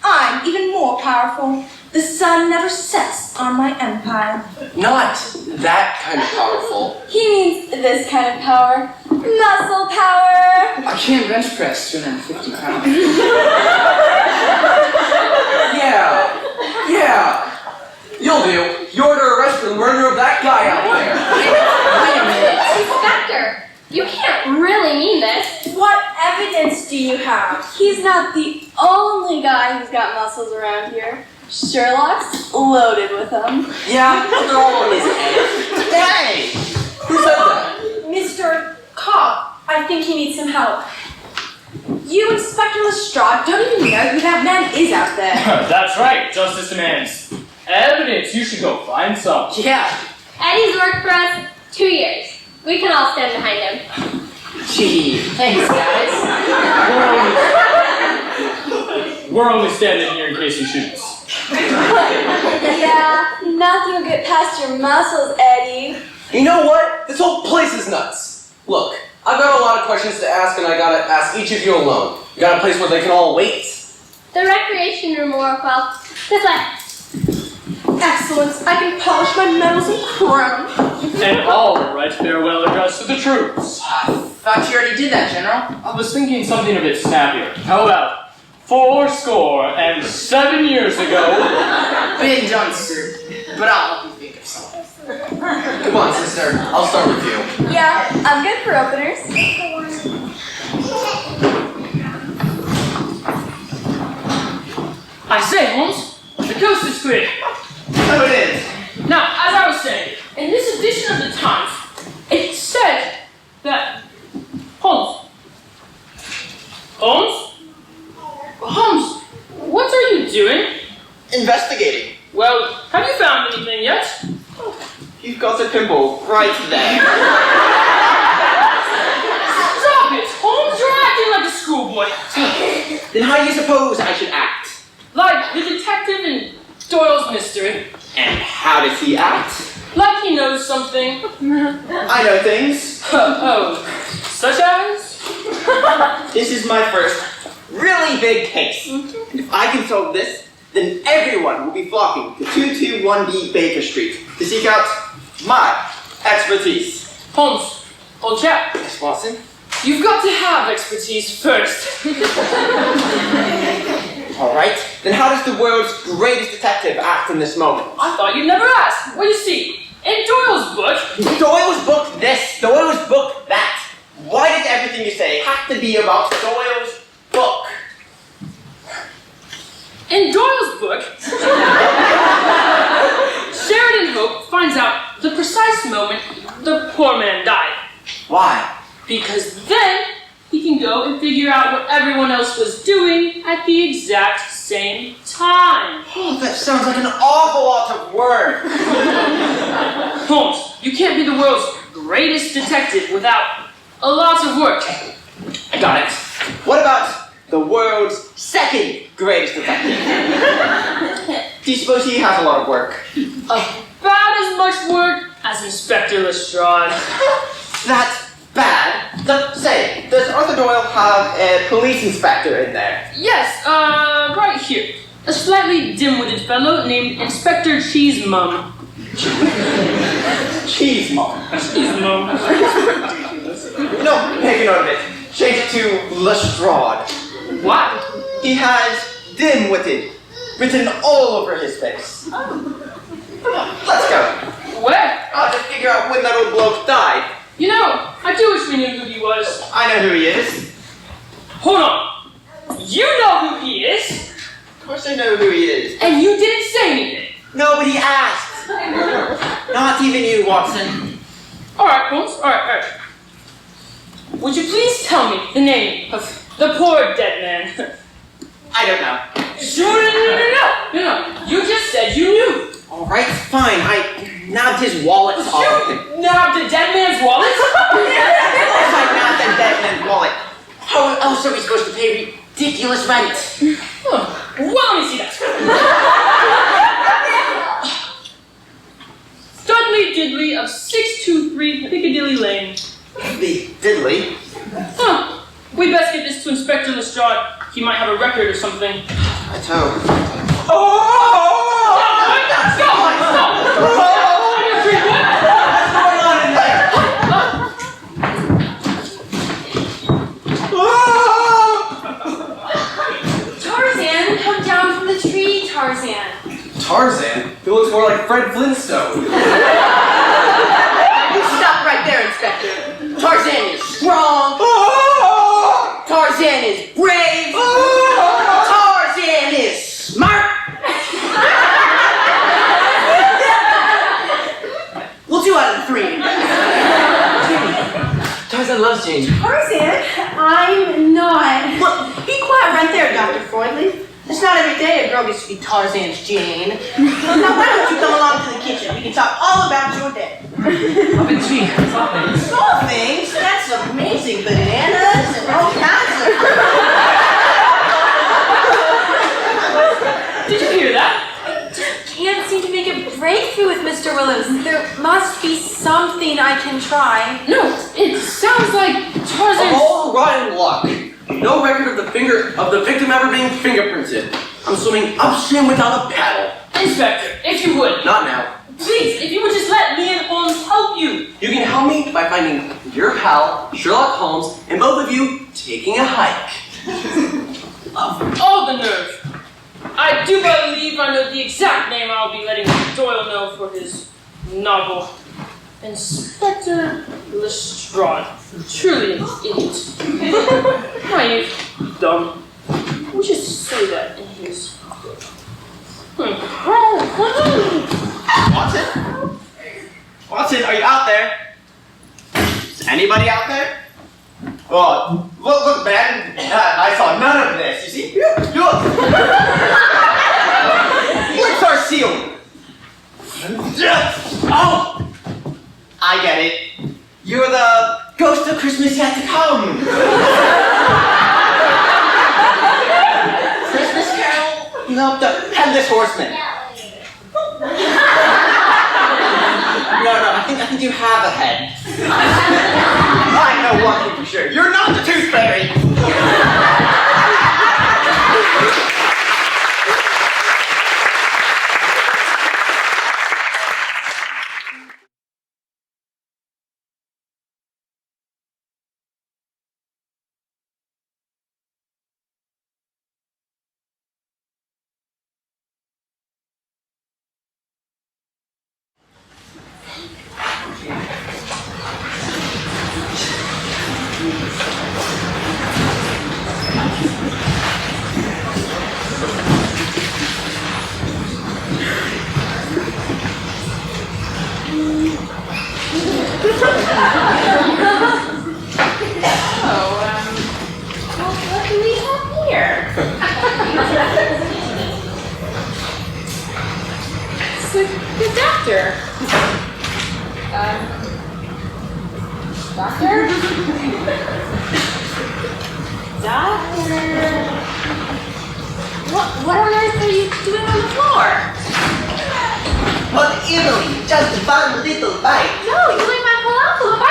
I'm even more powerful. The sun never sets on my empire. Not that kind of powerful. He means this kind of power. Muscle power. I can't bench press 250 pounds. Yeah. You'll do. You're under arrest for the murder of that guy out there. Wait a minute. Inspector, you can't really mean this. What evidence do you have? He's not the only guy who's got muscles around here. Sherlock's loaded with them. Yeah, but they're all on his head. Hey! Who said that? Mr. Cobb, I think he needs some help. You, Inspector Lestrade, don't even know who that man is out there. That's right, justice demands evidence. You should go find some. Yeah. Eddie's worked for us 2 years. We can all stand behind him. Gee, thanks guys. We're only standing here in case he shoots. Yeah, nothing will get past your muscles, Eddie. You know what? This whole place is nuts. Look, I've got a lot of questions to ask, and I gotta ask each of you alone. You got a place where they can all wait? The recreation room will work well. This way. Excellence, I can polish my medals and crown. And I'll write farewell address to the troops. Thought you already did that, General. I was thinking something a bit snappier. How about 7 years ago? Been done, sir. But I'll help you think of something. Come on, sister. I'll start with you. Yeah, I'm good for openers. I say, Holmes, the coast is clear. So it is. Now, as I was saying, in this edition of the Times, it said that Holmes, what are you doing? investigating. Well, have you found anything yet? You've got a pimple right there. Stop it, Holmes! You're acting like a schoolboy. Then how do you suppose I should act? Like the detective in Doyle's mystery. And how does he act? Like he knows something. I know things. Oh, such as? This is my first really big case. And if I can solve this, then everyone will be flocking to 221B Baker Street to seek out my expertise. Holmes, old chap, Yes, Watson? you've got to have expertise first. Alright, then how does the world's greatest detective act in this moment? I thought you'd never ask. Well, you see, in Doyle's book... Doyle's book this, Doyle's book that. Why does everything you say have to be about Doyle's book? In Doyle's book, Sheridan Hope finds out the precise moment the poor man died. Why? Because then he can go and figure out what everyone else was doing at the exact same time. Oh, that sounds like an awful lot of work. Holmes, you can't be the world's greatest detective without a lot of work. I got it. What about the world's second greatest detective? Do you suppose he has a lot of work? About as much work as Inspector Lestrade. That's bad. Say, does Arthur Doyle have a police inspector in there? Yes, right here. A slightly dim-witted fellow named Inspector Cheesemum. Cheese Mom. Cheesemum. No, make a note of it. Change it to Lestrade. What? He has dim-witted written all over his face. Let's go. Where? I'll just figure out when that old bloke died. You know, I do wish we knew who he was. I know who he is. Hold on. You know who he is, Of course I know who he is. and you didn't say anything. Nobody asked. Not even you, Watson. All right, Holmes. All right. Would you please tell me the name of the poor dead man? I don't know. No. You just said you knew. All right, fine. I nabbed his wallet off. You nabbed the dead man's wallet? Of course I nabbed the dead man's wallet. How else are we supposed to pay ridiculous rent? Well, let me see that. Dudley Diddley of 623 Piccadilly Lane. The diddly. We best get this to Inspector Lestrade. He might have a record or something. Let's hope. Stop! Tarzan, come down from the tree, Tarzan. Tarzan? He looks more like Fred Flintstone. You stop right there, Inspector. Tarzan is strong. Tarzan is brave. Tarzan is smart. Well, 2 out of 3. Tarzan loves Jane. Tarzan, I'm not. Well, be quiet right there, Dr. Freudley. It's not every day a girl gets to be Tarzan's Jane. Now, why don't you come along to the kitchen? We can talk all about your day. I've been sweet. Small things? That's amazing. Bananas and all kinds of... Did you hear that? Can't seem to make a breakthrough with Mr. Willis. There must be something I can try. No, it sounds like Tarzan. All rotten luck. No record of the victim ever being fingerprinted. I'm swimming upstream without a paddle. Inspector, if you would. Not now. Please, if you would just let me and Holmes help you. You can help me by finding your pal, Sherlock Holmes, and both of you taking a hike. Oh, the nerve. I do believe I know the exact name I'll be letting Doyle know for his novel. Inspector Lestrade. Truly an idiot. Naive. Dumb. We should say that in his book. Watson? Watson, are you out there? Is anybody out there? Oh, look, man. I saw none of this. You see? Look. I get it. You're the ghost of Christmas yet to come. Christmas Carol? No, the Headless Horseman. No, I think you have a head. I know one thing for sure. You're not the Tooth Fairy. What do we have here? It's the doctor. Doctor? Doctor? What on earth are you doing on the floor? On Italy, just one little bite. No, you ate my whole envelope.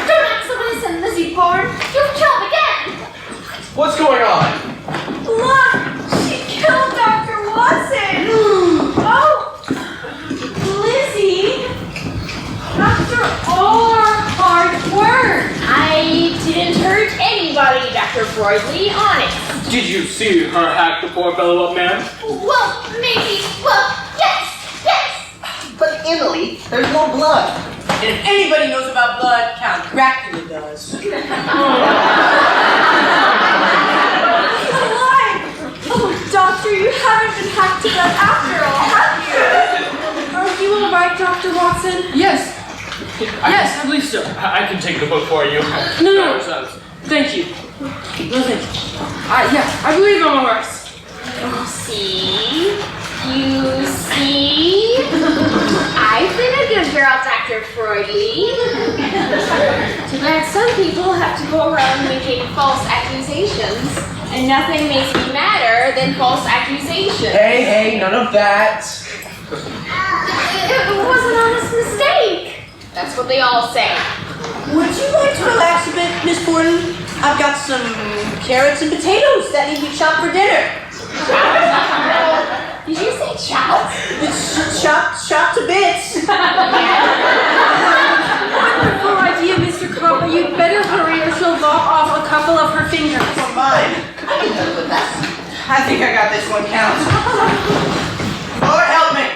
Don't act so innocent, Lizzie Porn. You'll kill him again. What's going on? Look! She killed Dr. Watson! Oh! Lizzie! After all our hard work! I didn't hurt anybody, Dr. Broidley, honest. Did you see her hack the poor fellow up, ma'am? Well, maybe. Well, yes. But in Italy, there's no blood. And if anybody knows about blood, Count Dracula does. He's alive! Oh, Doctor, you haven't been hacked to death after all, have you? Are you alright, Dr. Watson? Yes, I believe so. I can take the book for you. No. Thank you. No, thank you. I believe I'm alright. See? You see? I've been a good girl, Dr. Broidley. Too bad some people have to go around making false accusations, and nothing makes me madder than false accusations. Hey, none of that. It was an honest mistake. That's what they all say. Would you like to relax a bit, Miss Borden? I've got some carrots and potatoes that need to be chopped for dinner. Did you say chopped? It's chopped to bits. Wonderful idea, Mr. Cobb, but you'd better hurry or she'll lop off a couple of her fingers. For mine. I can help with that. I think I got this one, Count. Lord help me.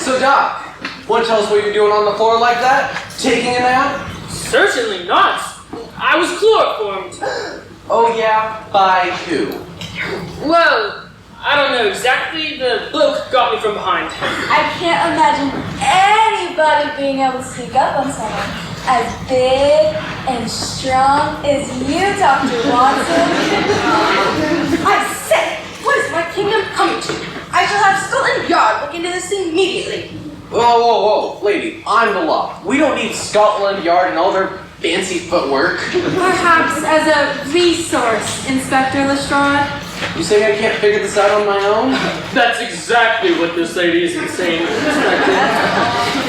So, Doc, want to tell us what you're doing on the floor like that? Taking a nap? Certainly not. I was chloroformed. Oh yeah? By who? Well, I don't know exactly. The bloke got me from behind. I can't imagine anybody being able to sneak up on someone as big and strong as you, Dr. Watson. I say, what is my kingdom coming to? I shall have Scotland Yard look into this immediately. Whoa, lady, I'm the law. We don't need Scotland Yard and all their fancy footwork. Perhaps as a resource, Inspector Lestrade. You saying I can't figure this out on my own? That's exactly what this lady is saying, Inspector.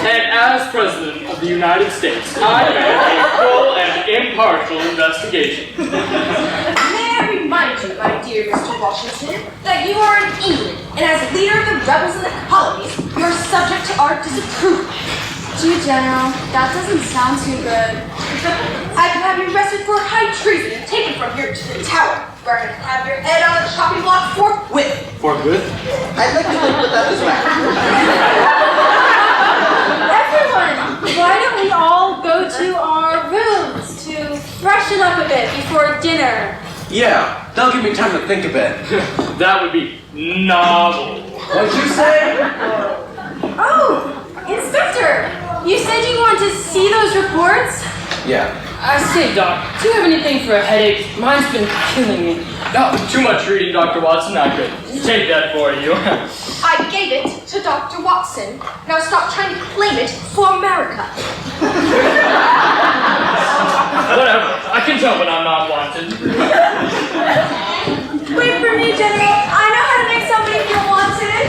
And as President of the United States, I demand a full and impartial investigation. May I remind you, my dear Mr. Washington, that you are in England, and as leader of the rebels in the colonies, you are subject to our disapproval. Gee, General, that doesn't sound too good. I can have you arrested for high treason and taken from here to the tower, where I can have your head on a chopping block forthwith. For good? I'd like to live with that as well. Everyone, why don't we all go to our rooms to freshen up a bit before dinner? Yeah, that'll give me time to think a bit. That would be novel. What'd you say? Oh, Inspector, you said you wanted to see those reports? Yeah. I say, Doc, do you have anything for a headache? Mine's been killing me. No, too much reading, Dr. Watson. I could take that for you. I gave it to Dr. Watson. Now stop trying to claim it for America. Whatever. I can tell when I'm not wanted. Wait for me, General. I know how to make somebody feel wanted.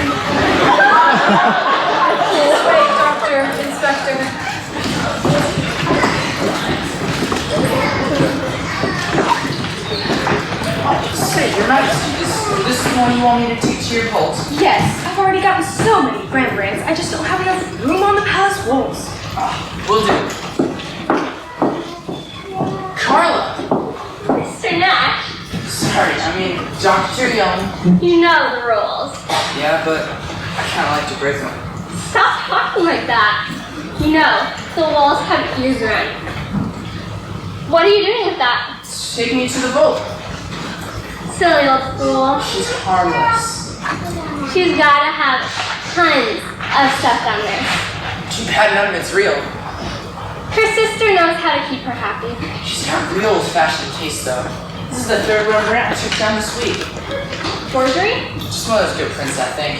This way, Doctor, Inspector. Say, Your Majesty, is this the one you want me to take to your vault? Yes, I've already gotten so many brands. I just don't have enough room on the palace walls. Will do. Carla! Mr. Nash, Sorry, I mean, Dr. Young. you know the rules. Yeah, but I kind of like to break them. Stop talking like that. You know, the walls have ears around you. What are you doing with that? Take me to the vault. Silly old fool. She's harmless. She's gotta have tons of stuff down there. Too bad none of it's real. Her sister knows how to keep her happy. She's got real old-fashioned taste, though. This is the third Rembrandt I took down this week. Forgery? Just one of those good prints, I think.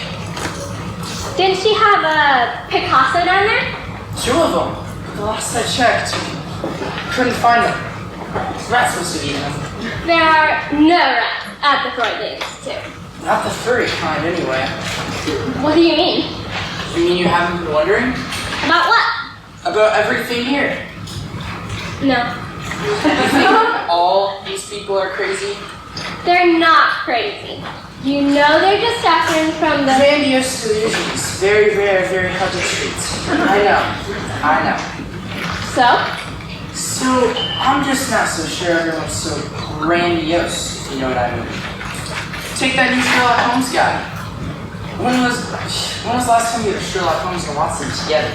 Didn't she have a Picasso down there? 2 of them. The last I checked, couldn't find them. Rats must have eaten them. There are no rats at the Freud Institute. Not the furry kind, anyway. What do you mean? You mean you haven't been wondering? About what? About everything here. No. You think all these people are crazy? They're not crazy. You know they're just suffering from the... Grandiose delusions. Very rare, very hard to treat. I know. So, I'm just not so sure everyone's so grandiose, if you know what I mean. Take that new Sherlock Holmes guy. When was the last time you had Sherlock Holmes and Watson together?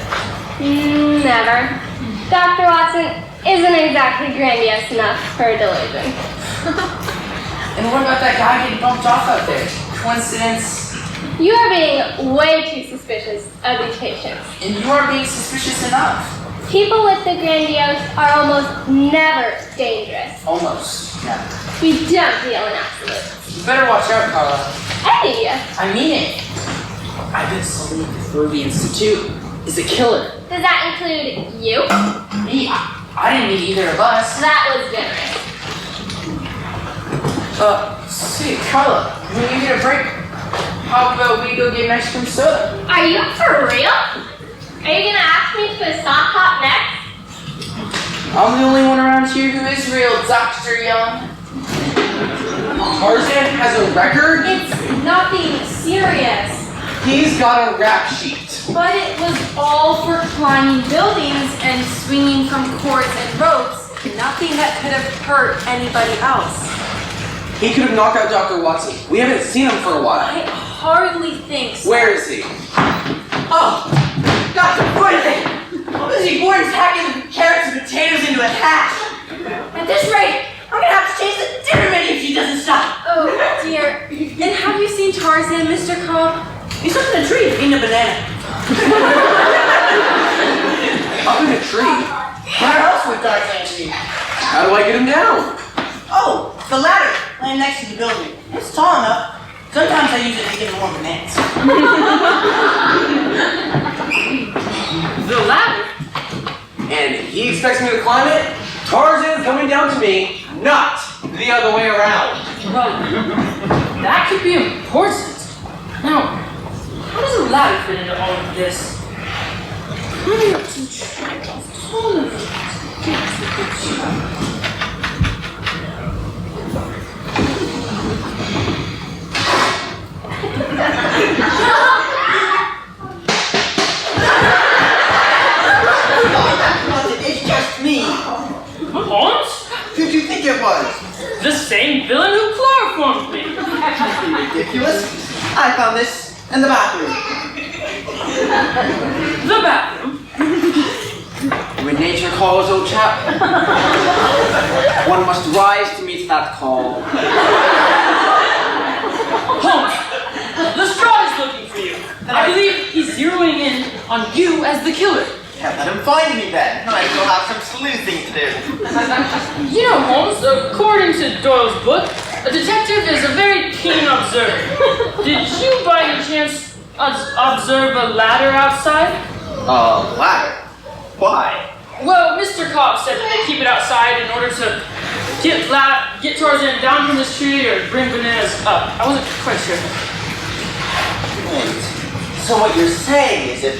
Never. Dr. Watson isn't exactly grandiose enough for a delusion. And what about that guy getting bumped off out there? Coincidence? You are being way too suspicious of these patients. And you are being suspicious enough. People with the grandiose are almost never dangerous. Almost never. We don't deal in absolutes. You better watch out, Carla. Hey! I mean it. I've been somebody before the Institute is a killer. Does that include you? Me? I didn't meet either of us. That was generous. Say, Carla, when you get a break, how about we go get an ice cream soda? Are you for real? Are you gonna ask me to a sock hop next? I'm the only one around here who is real, Dr. Young. Tarzan has a record? It's nothing serious. He's got a rap sheet. But it was all for climbing buildings and swinging from cords and ropes. Nothing that could have hurt anybody else. He could have knocked out Dr. Watson. We haven't seen him for a while. I hardly think so. Where is he? Oh, Dr. Poison! Busy board's hacking carrots and potatoes into a hash. At this rate, I'm gonna have to change the dinner menu if she doesn't stop. Oh dear. And have you seen Tarzan, Mr. Cobb? He's up in a tree eating a banana. Up in a tree? Where else would Tarzan be? How do I get him down? Oh, the ladder laying next to the building. It's tall enough. Sometimes I use it to get more bananas. The ladder? And he expects me to climb it? Tarzan's coming down to me, not the other way around. Right. That could be important. Now, how does a ladder fit into all of this? It's just me. Holmes? Who'd you think it was? The same villain who chloroformed me. Ridiculous. I found this in the bathroom. The bathroom. When nature calls, old chap, one must rise to meet that call. Holmes, the straw is looking for you. I believe he's zeroing in on you as the killer. Can't let him find me then. I still have some sleuthing to do. You know, Holmes, according to Doyle's book, a detective is a very keen observer. Did you by any chance observe a ladder outside? Ladder? Why? Well, Mr. Cobb said that they keep it outside in order to get Tarzan down from this tree or bring bananas up. I wasn't quite sure. Wait. So what you're saying is if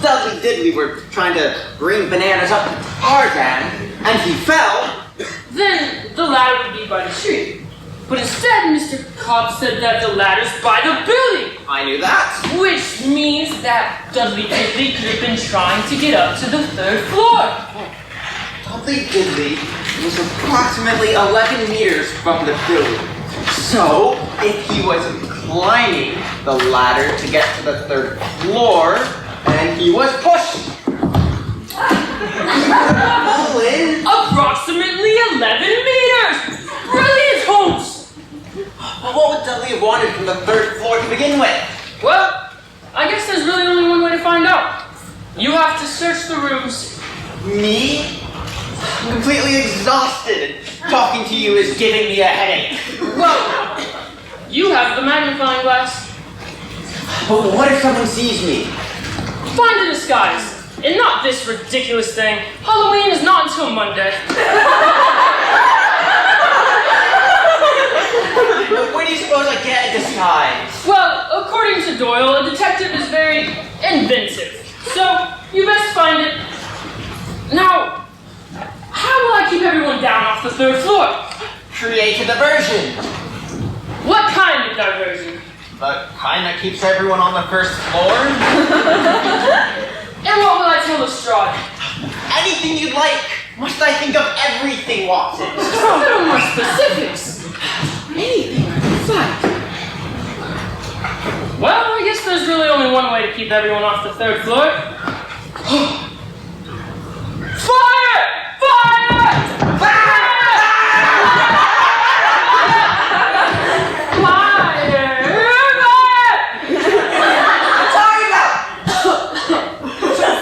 Dudley Diddley were trying to bring bananas up to Tarzan and he fell, then the ladder would be by the tree. But instead, Mr. Cobb said that the ladder's by the building. I knew that. Which means that Dudley Diddley could have been trying to get up to the 3rd floor. Dudley Diddley was approximately 11 meters from the building. So, if he was climbing the ladder to get to the 3rd floor, and he was pushed, fall in approximately 11 meters! Brilliant, Holmes! But what would Dudley have wanted from the 3rd floor to begin with? Well, I guess there's really only one way to find out. You have to search the rooms. Me? I'm completely exhausted. Talking to you is giving me a headache. Well, you have the magnifying glass. But what if someone sees me? Find a disguise. And not this ridiculous thing. Halloween is not until Monday. But where do you suppose I get a disguise? Well, according to Doyle, a detective is very inventive. So, you best find it. Now, how will I keep everyone down off the 3rd floor? Create a diversion. What kind of diversion? The kind that keeps everyone on the 1st floor? And what will I tell Lestrade? Anything you'd like. Must I think of everything, Watson? Just a little more specifics. Anything I can find. Well, I guess there's really only one way to keep everyone off the 3rd floor. Fire! Fire! Fire!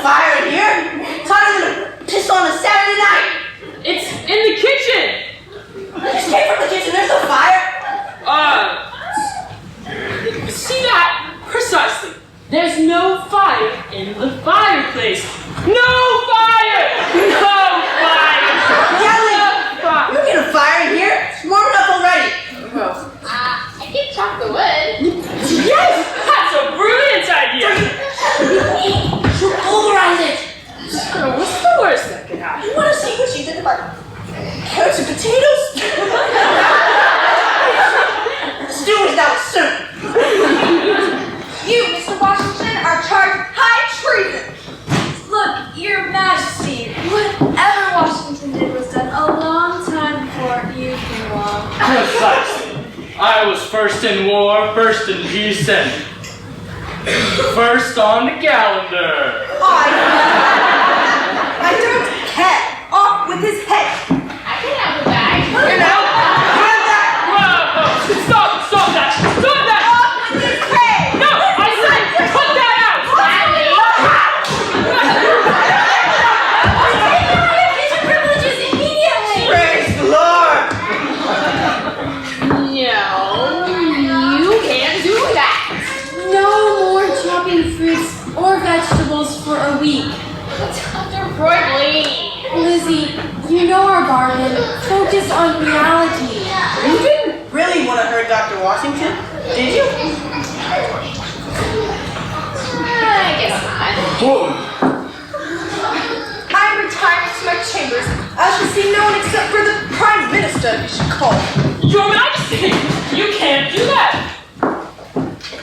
Fire in here? Thought I'm gonna piss on a Saturday night. It's in the kitchen. I just came from the kitchen. There's no fire. See that? Precisely. There's no fire in the fireplace. No fire! No fire! Yelling! You don't get a fire in here. It's warm enough already. I can chop the wood. Yes! That's a brilliant idea! Pulverize it. What's the worst that could happen? You want to see what she did about carrots and potatoes? Stew is now soup. You, Mr. Washington, are charged with high treason. Look, Your Majesty, whatever Washington did was done a long time before you came along. Precisely. I was first in war, first in peace, and first on the calendar. I don't care. Off with his head. I can have a bag. You know? Whoa! Stop that! Stop that! Off with his head. No! I said cut that out! Take your privileges immediately. Praise the Lord! No, you can't do that. No more chopping fruits or vegetables for a week. Dr. Broadley. Lizzie, you know our bargain. Focus on reality. You didn't really want to hurt Dr. Washington, did you? I guess not. I'm retiring to my chambers. I shall see no one except for the Prime Minister, you should call. Your Majesty! You can't do that!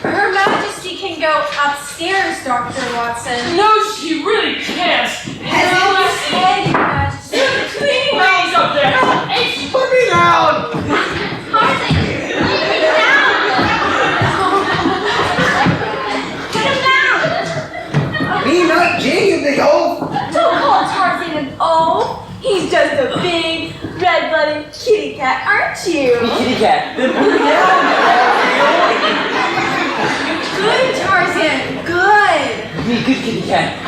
Her Majesty can go upstairs, Dr. Watson. No, she really can't! Go ahead, Your Majesty. Please up there! Hey, Put me down! Tarzan, lay him down. Put him down. Me not Jay, you big oaf! Don't call Tarzan an oaf. He's just a big, red-blooded kitty cat, aren't you? Kitty cat. Then put me down! Good, Tarzan. Good. Me good kitty cat.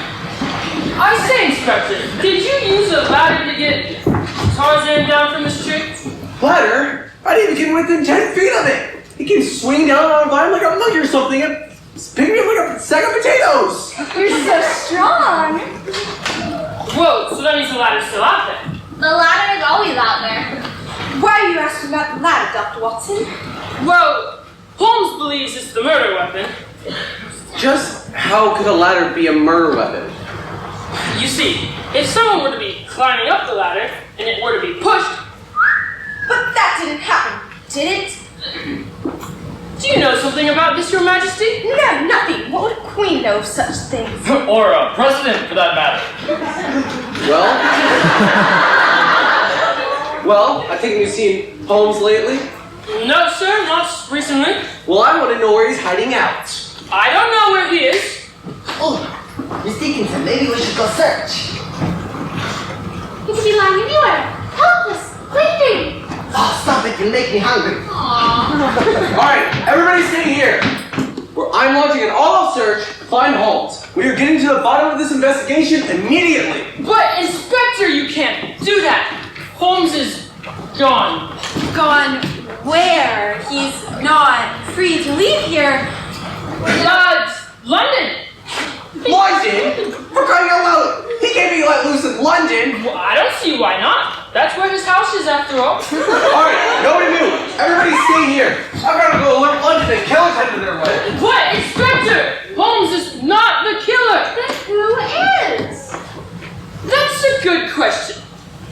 I say, Inspector, did you use a ladder to get Tarzan down from this tree? Ladder? I didn't even get within 10 feet of it. It came swinging down on a vine like a monkey or something and picked me up like a sack of potatoes. You're so strong. Whoa, so that means the ladder's still out there. The ladder is always out there. Why are you asking about the ladder, Dr. Watson? Well, Holmes believes it's the murder weapon. Just how could a ladder be a murder weapon? You see, if someone were to be climbing up the ladder and it were to be pushed, But that didn't happen, did it? do you know something about this, Your Majesty? No, nothing. What would a queen know of such things? Or a president, for that matter. Well, I think you've seen Holmes lately. No, sir, not recently. Well, I want to know where he's hiding out. I don't know where he is. Oh, Miss Dickinson, maybe we should go search. He could be lying anywhere. Helpless. Sleeping. Oh, stop it, you make me hungry. Aww. Alright, everybody stay here. I'm launching an all-out search to find Holmes. We are getting to the bottom of this investigation immediately. But, Inspector, you can't do that. Holmes is gone. Gone where? He's not free to leave here. London. London? For crying out loud! He can't be let loose in London! Well, I don't see why not. That's where his house is, after all. Alright, nobody move. Everybody stay here. I've got to go alert London and kill his head to their way. But, Inspector, Holmes is not the killer. Then who is? That's a good question.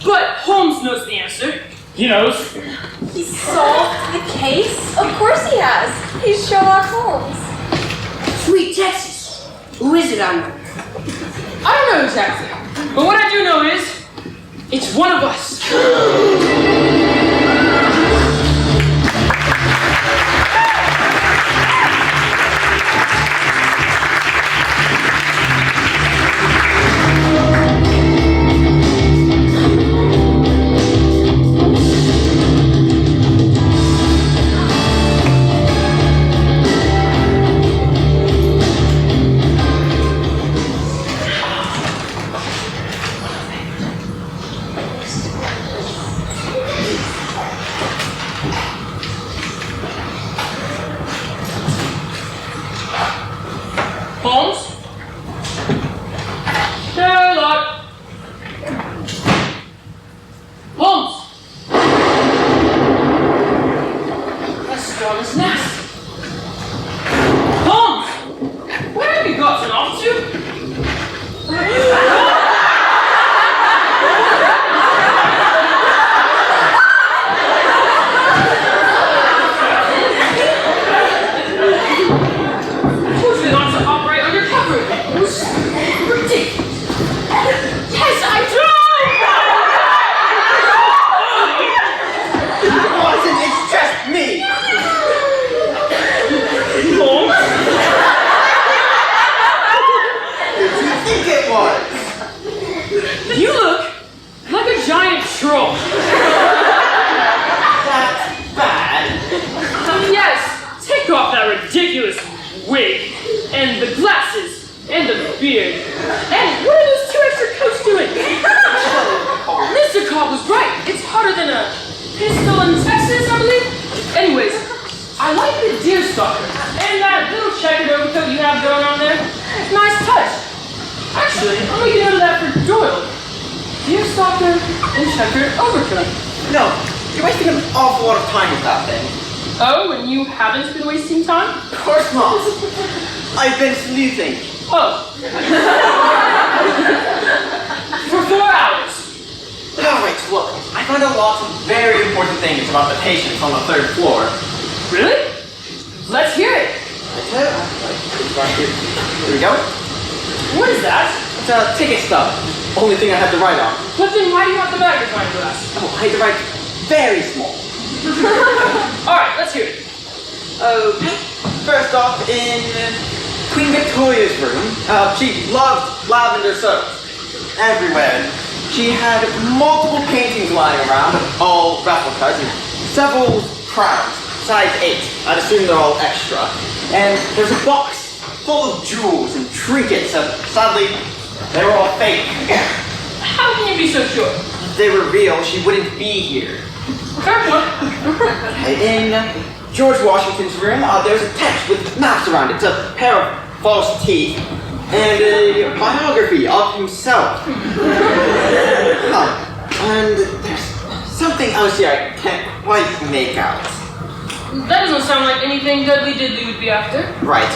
But Holmes knows the answer. He knows. He solved the case? Of course he has. He's Sherlock Holmes. Sweet Texas. Who is it, Emerick? I don't know exactly. But what I do know is, it's one of us. Holmes? Sherlock! Holmes! That's Scarlet's nest. Holmes! Where have you gotten off to? Troll. That's bad. Yes, take off that ridiculous wig, and the glasses, and the beard, and what are those 2 extra coats doing? Mr. Cobb was right. It's harder than a pistol in Texas, I believe. Anyways, I like the deerstalker, and that little checkered overcoat you have going on there. Nice touch. Actually, I'm making note of that for Doyle. Deerstalker and checkered overcoat. No, you're wasting an awful lot of time with that thing. Oh, and you haven't been wasting time? Of course not. I've been sleuthing. Oh. For 4 hours. Alright, look, I found a lot of very important things about the patients on the 3rd floor. Really? Let's hear it. Here we go. What is that? It's a ticket stub. Only thing I had to write on. But then why do you have the magnifying glass? Oh, I had to write very small. Alright, let's hear it. Okay. First off, in Queen Victoria's room, she loved lavender soaps. Everywhere. She had multiple paintings lying around, all replicas, and several crowns, size 8. I'd assume they're all extra. And there's a box full of jewels and trinkets, and sadly, they were all fake. How can you be so sure? If they were real, she wouldn't be here. Fair point. In George Washington's room, there's a text with maps around it. It's a pair of false teeth and a biography of himself. And there's something else here I can't quite make out. That doesn't sound like anything Dudley Diddley would be after. Right,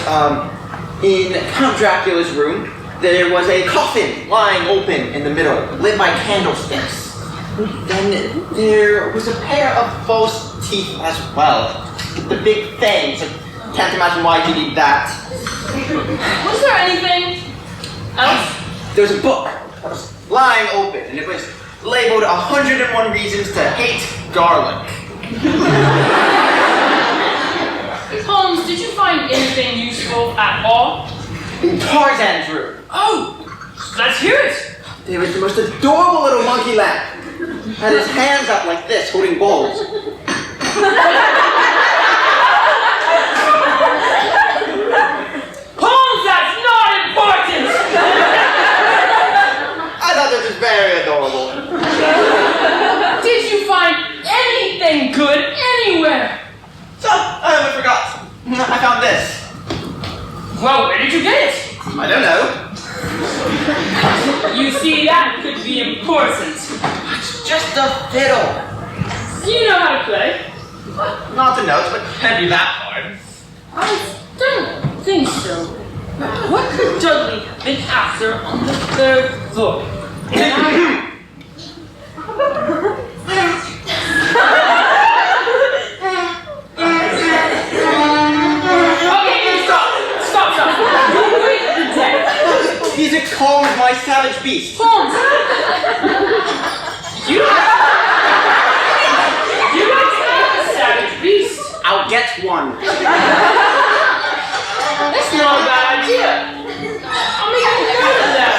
in Count Dracula's room, there was a coffin lying open in the middle, lit by candlesticks. Then there was a pair of false teeth as well. The big fangs. I can't imagine why you need that. Was there anything else? There's a book that was lying open, and it was labeled 101 Reasons to Hate Garlic. Holmes, did you find anything useful at all? In Tarzan's room. Oh, let's hear it. There was the most adorable little monkey lamb. Had his hands up like this, holding bowls. Holmes, that's not important! I thought this was very adorable. Did you find anything good anywhere? So, I forgot. I found this. Well, where did you get it? I don't know. You see, that could be important. It's just a fiddle. You know how to play. Not the notes, but can't be that hard. I don't think so. What could Dudley have been after on the third floor? He's a Holmes, my savage beast. Holmes! You like to have a savage beast? I'll get one. That's not a bad idea. I'll make you proud of that.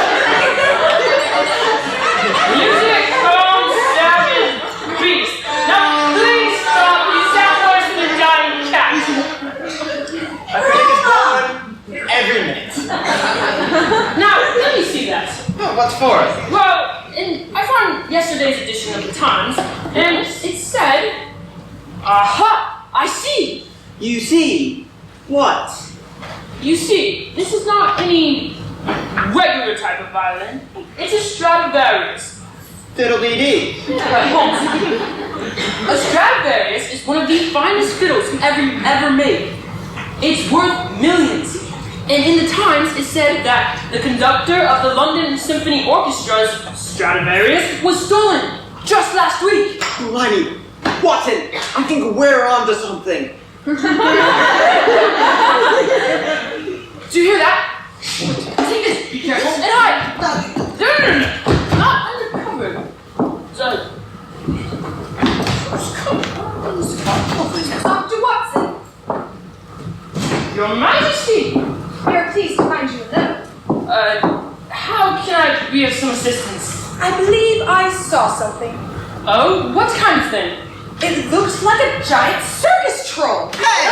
Music, Holmes, savage beast. Now, please stop. You sound worse than a dying cat. I think it's gone every minute. Now, let me see that. Oh, what's for? Well, I found yesterday's edition of the Times, and it said, aha, I see. You see? What? You see, this is not any regular type of violin. It's a Stradivarius. Fiddle-dee-dee. Holmes, a Stradivarius is one of the finest fiddles ever made. It's worth millions. And in the Times, it said that the conductor of the London Symphony Orchestra's Stradivarius was stolen just last week. Blimey, Watson, I think we're onto something. Do you hear that? Take this, be careful, and hide! No, not undercover. Dr. Watson, Your Majesty! we are pleased to find you alone. How can I be of some assistance? I believe I saw something. Oh, what kind of thing? It looked like a giant circus troll. Hey!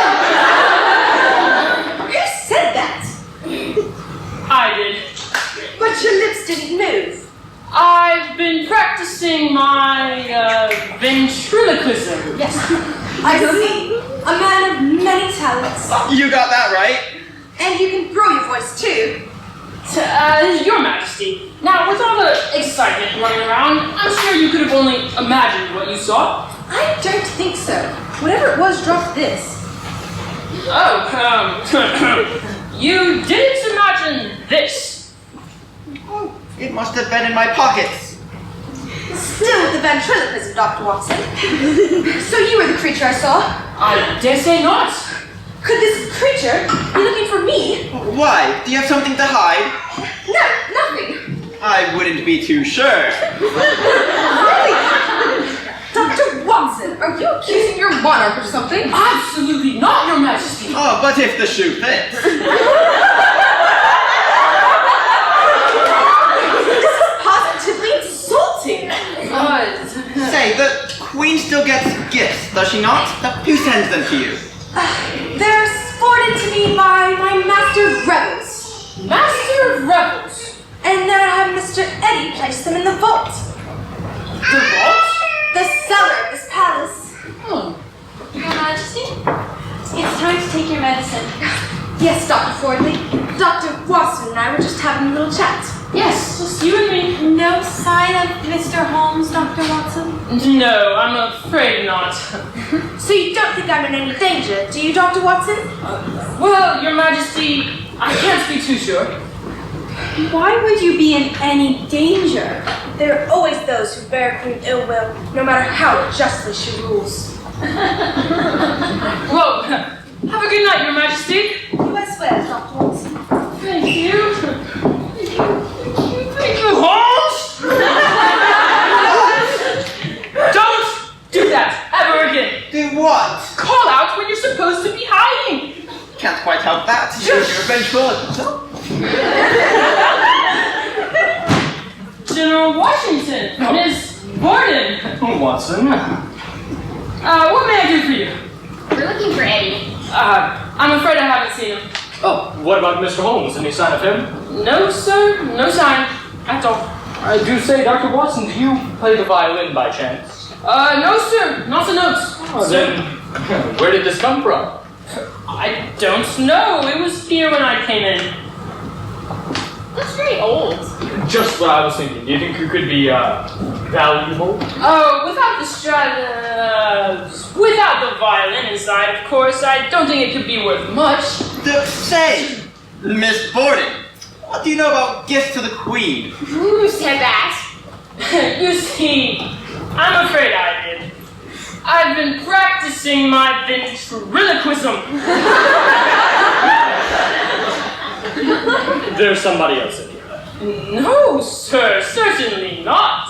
Who said that? I did. But your lips didn't move. I've been practicing my, ventriloquism. Yes, I see. A man of many talents. You got that right. And you can throw your voice too. Your Majesty. Now, with all the excitement running around, I'm sure you could have only imagined what you saw. I don't think so. Whatever it was dropped this. Oh, you didn't imagine this. Oh, it must have been in my pockets. Still with the ventriloquism, Dr. Watson. So you were the creature I saw? I dare say not. Could this creature be looking for me? Why? Do you have something to hide? No, nothing. I wouldn't be too sure. Really? Dr. Watson, are you accusing your monarch of something? Absolutely not, Your Majesty. Oh, but if the shoe fits. This is positively insulting. Say, the Queen still gets gifts, does she not? Who sends them to you? They're forwarded to me by my Master of Rebels. Master of Rebels? And then I have Mr. Eddie place them in the vault. The vault? the cellar of this palace. Your Majesty, it's time to take your medicine. Yes, Dr. Fordley. Dr. Watson and I were just having a little chat. Yes, just you and me. No sign of Mr. Holmes, Dr. Watson? No, I'm afraid not. So you don't think I'm in any danger, do you, Dr. Watson? Well, Your Majesty, I can't be too sure. Why would you be in any danger? There are always those who bear Queen ill will, no matter how justly she rules. Well, have a good night, Your Majesty. You as well, Dr. Watson. Thank you. Thank you, Holmes! Don't do that ever again. Do what? Call out when you're supposed to be hiding. Can't quite help that. You're vengeful. General Washington, Miss Borden. Watson. What may I do for you? We're looking for Eddie. I'm afraid I haven't seen him. Oh, what about Mr. Holmes? Any sign of him? No, sir. No sign. That's all. I do say, Dr. Watson, do you play the violin by chance? No, sir. Not the notes. Then, where did this come from? I don't know. It was here when I came in. Looks very old. Just what I was thinking. Do you think you could be, valuable? Oh, without the violin inside, of course, I don't think it could be worth much. Say, Miss Borden, what do you know about gifts to the Queen? Who said that? You see, I'm afraid I did. I've been practicing my ventriloquism. There's somebody else in here. No, sir, certainly not.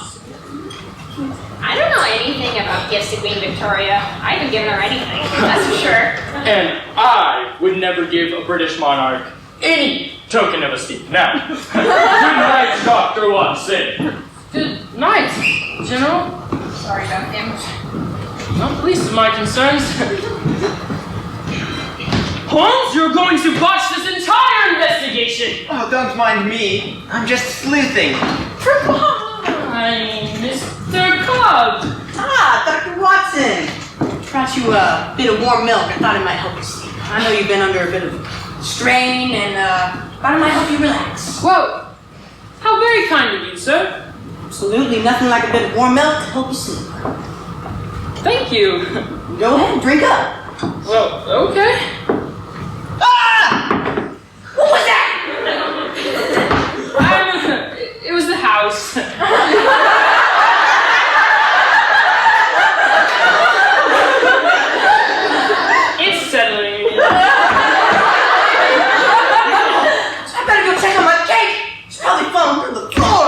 I don't know anything about gifts to Queen Victoria. I haven't given her anything, that's for sure. And I would never give a British monarch any token of esteem. Now, good night, Dr. Watson. Good night, General. Sorry about him. Not the least of my concerns. Holmes, you're going to botch this entire investigation! Oh, don't mind me. I'm just sleuthing. Fine, Mr. Cobb. Ah, Dr. Watson! Brought you a bit of warm milk. I thought it might help you sleep. I know you've been under a bit of strain, and thought it might help you relax. Whoa! How very kind of you, sir. Absolutely nothing like a bit of warm milk to help you sleep. Thank you. Go ahead, drink up. Well, okay. Ah! What was that? It was the house. It's settling. I better go check on my cake. It's probably falling through the floor.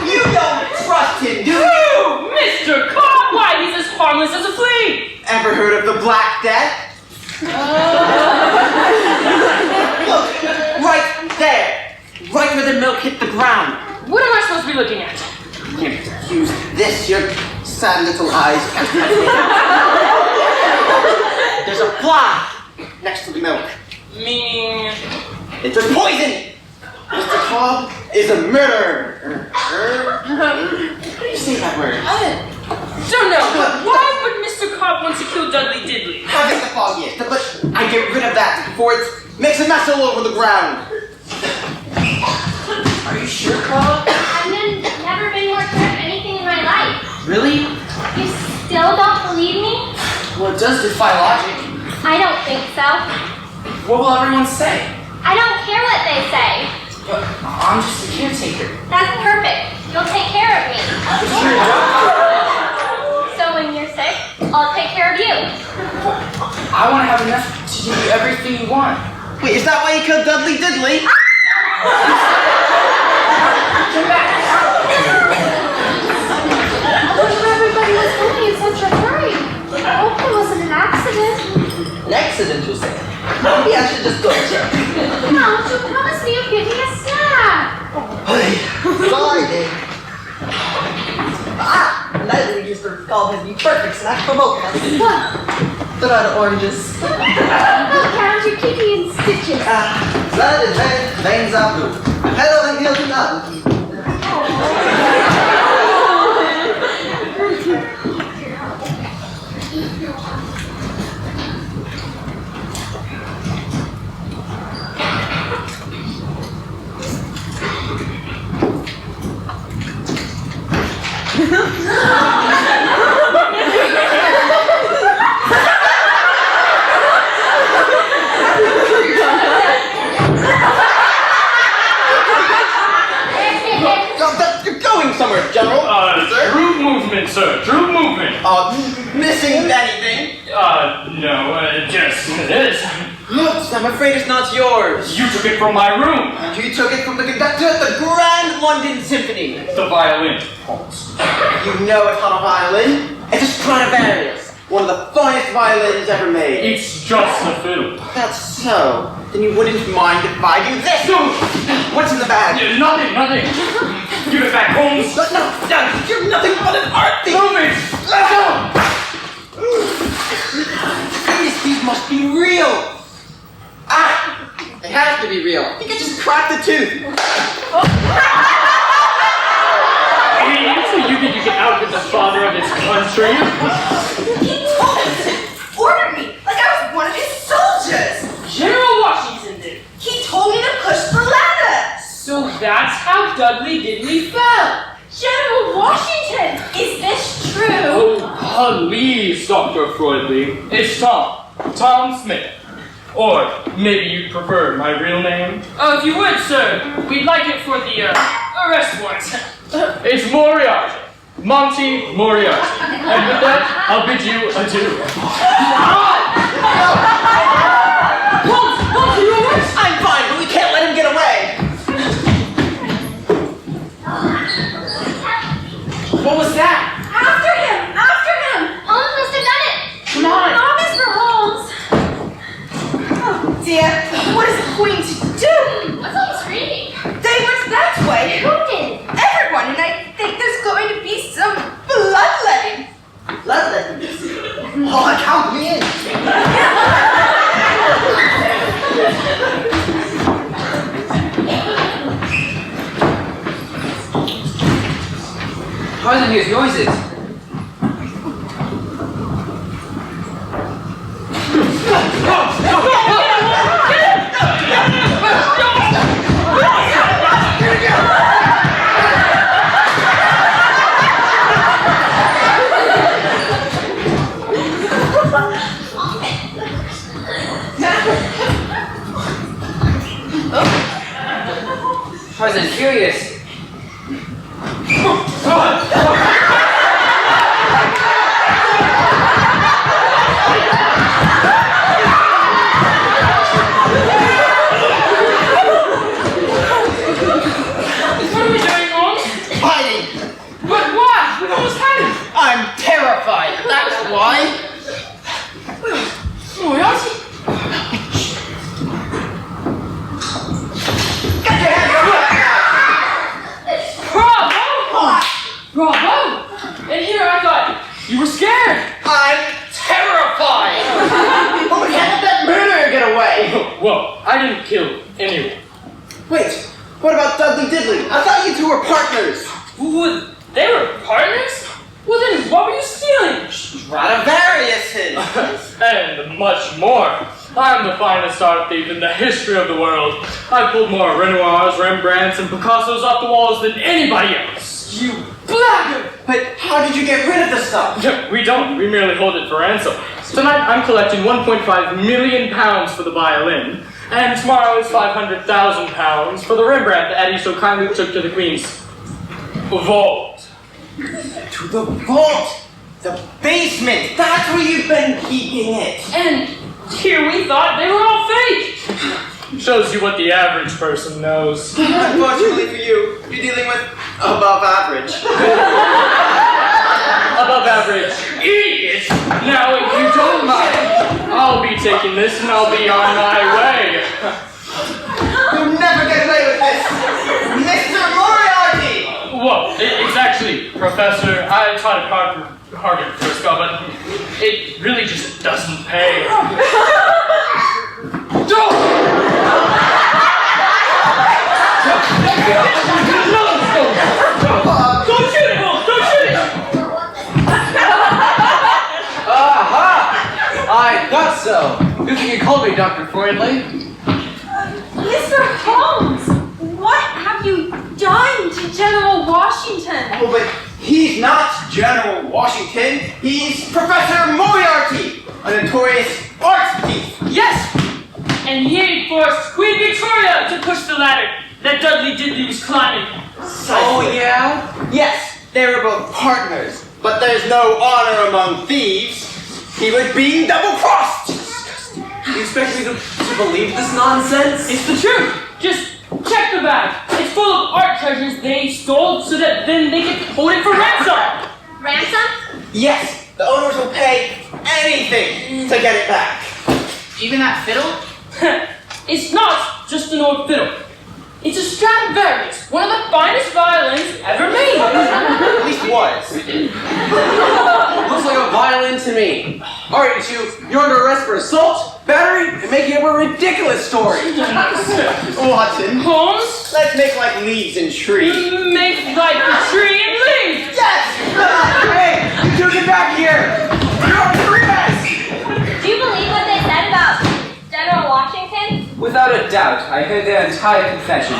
You don't trust him, do you? Mr. Cobb, why, he's as harmless as a flea. Ever heard of the Black Death? Look, right there. Right where the milk hit the ground. What am I supposed to be looking at? Use this, your sad little eyes can't catch me. There's a fly next to the milk. Meaning... It's a poison! Mr. Cobb is a murderer. How do you say that word? Don't know, but why would Mr. Cobb want to kill Dudley Diddley? Haven't the foggiest, but I get rid of that before it makes a mess all over the ground. Are you sure, Carla? I've never been more sure of anything in my life. Really? You still don't believe me? Well, it does defy logic. I don't think so. What will everyone say? I don't care what they say. But I'm just a caretaker. That's perfect. You'll take care of me. So when you're sick, I'll take care of you. I want to have enough to give you everything you want. Wait, is that why you killed Dudley Diddley? Come back. Everybody was moving in such a hurry. I hope it wasn't an accident. An accident, you say? Maybe I should just go check. Mom, you promised me you'd give me a snack. Sorry, Dave. Neither we just called him the perfect snack for both of us. Put on oranges. Look, Count, you're keeping in stitches. Blood is red, veins are blue. Hello, and he'll do nothing. You're going somewhere, General. Sir? Troop movement, sir. Troop movement. Missing anything? No, yes, it is. I'm afraid it's not yours. You took it from my room. And you took it from the conductor at the Grand London Symphony. The violin, Holmes. You know it's not a violin. It's a Stradivarius. One of the finest violins ever made. It's just a fiddle. That's so. Then you wouldn't mind if I do this. What's in the bag? Yeah, nothing. Give it back, Holmes. No, you're nothing but an art thief. Move it. These must be real. It has to be real. You can just crack the tooth. So you think you can outwit the father of his country? He told me to order me like I was one of his soldiers. General Washington did. He told me to push the ladder. So that's how Dudley Diddley fell. General Washington, is this true? Oh, please, Dr. Freudley. It's Tom Smith. Or maybe you'd prefer my real name? If you would, sir, we'd like it for the arrest warrant. It's Moriarty. Monty Moriarty. And with that, I'll bid you adieu. Holmes, are you alright? I'm fine, but we can't let him get away. What was that? After him! Holmes must have done it. Come on! Not Mr. Holmes! Oh dear, what is it going to do? What's all the screaming? They went that way. Who did? Everyone, and I think there's going to be some bloodletting. Bloodletting? Oh, count me in. Tarzan hears noises. Tarzan furious. I'm terrified. That's why. Moriarty? Get your hands Bravo! And here I thought you were scared. I'm terrified. Oh, we can't let that murderer get away. Well, I didn't kill anyone. Wait, what about Dudley Diddley? I thought you two were partners. They were partners? Well then, what were you stealing? Stradivariuses. And much more. I'm the finest art thief in the history of the world. I pulled more Renoirs, Rembrandts, and Picassos off the walls than anybody else. You blackguard! But how did you get rid of the stuff? We don't. We merely hold it for ransom. Tonight, I'm collecting 1.5 million pounds for the violin, and tomorrow is 500,000 pounds for the Rembrandt that Eddie so kindly took to the Queen's vault. To the vault! The basement! That's where you've been keeping it! And here we thought they were all fake. Shows you what the average person knows. Unfortunately for you, you're dealing with above average. Above average idiots! Now, if you don't mind, I'll be taking this and I'll be on my way. You'll never get away with this! Mr. Moriarty! Well, it's actually Professor. I taught at Harvard at Frisco, but it really just doesn't pay. so. Good thing you called me, Dr. Freudley. Mr. Holmes, what have you done to General Washington? Oh, but he's not General Washington. He's Professor Moriarty, a notorious art thief. Yes! And he forced Queen Victoria to push the ladder that Dudley Diddley was climbing. Oh, yeah? Yes, they were both partners, but there's no honor among thieves. He was being double-crossed. You expect me to believe this nonsense? It's the truth. Just check the bag. It's full of art treasures they stole so that then they can hold it for ransom. Ransom? Yes, the owners will pay anything to get it back. Even that fiddle? It's not just an old fiddle. It's a Stradivarius, one of the finest violins ever made. At least was. Looks like a violin to me. All right, you're under arrest for assault, battery, and making up a ridiculous story. Watson, Holmes? let's make like leaves and trees. Make like the tree and leaves. Yes! Hey, you two get back here! You're under arrest! Do you believe what they said about General Washington? Without a doubt, I heard their entire confession.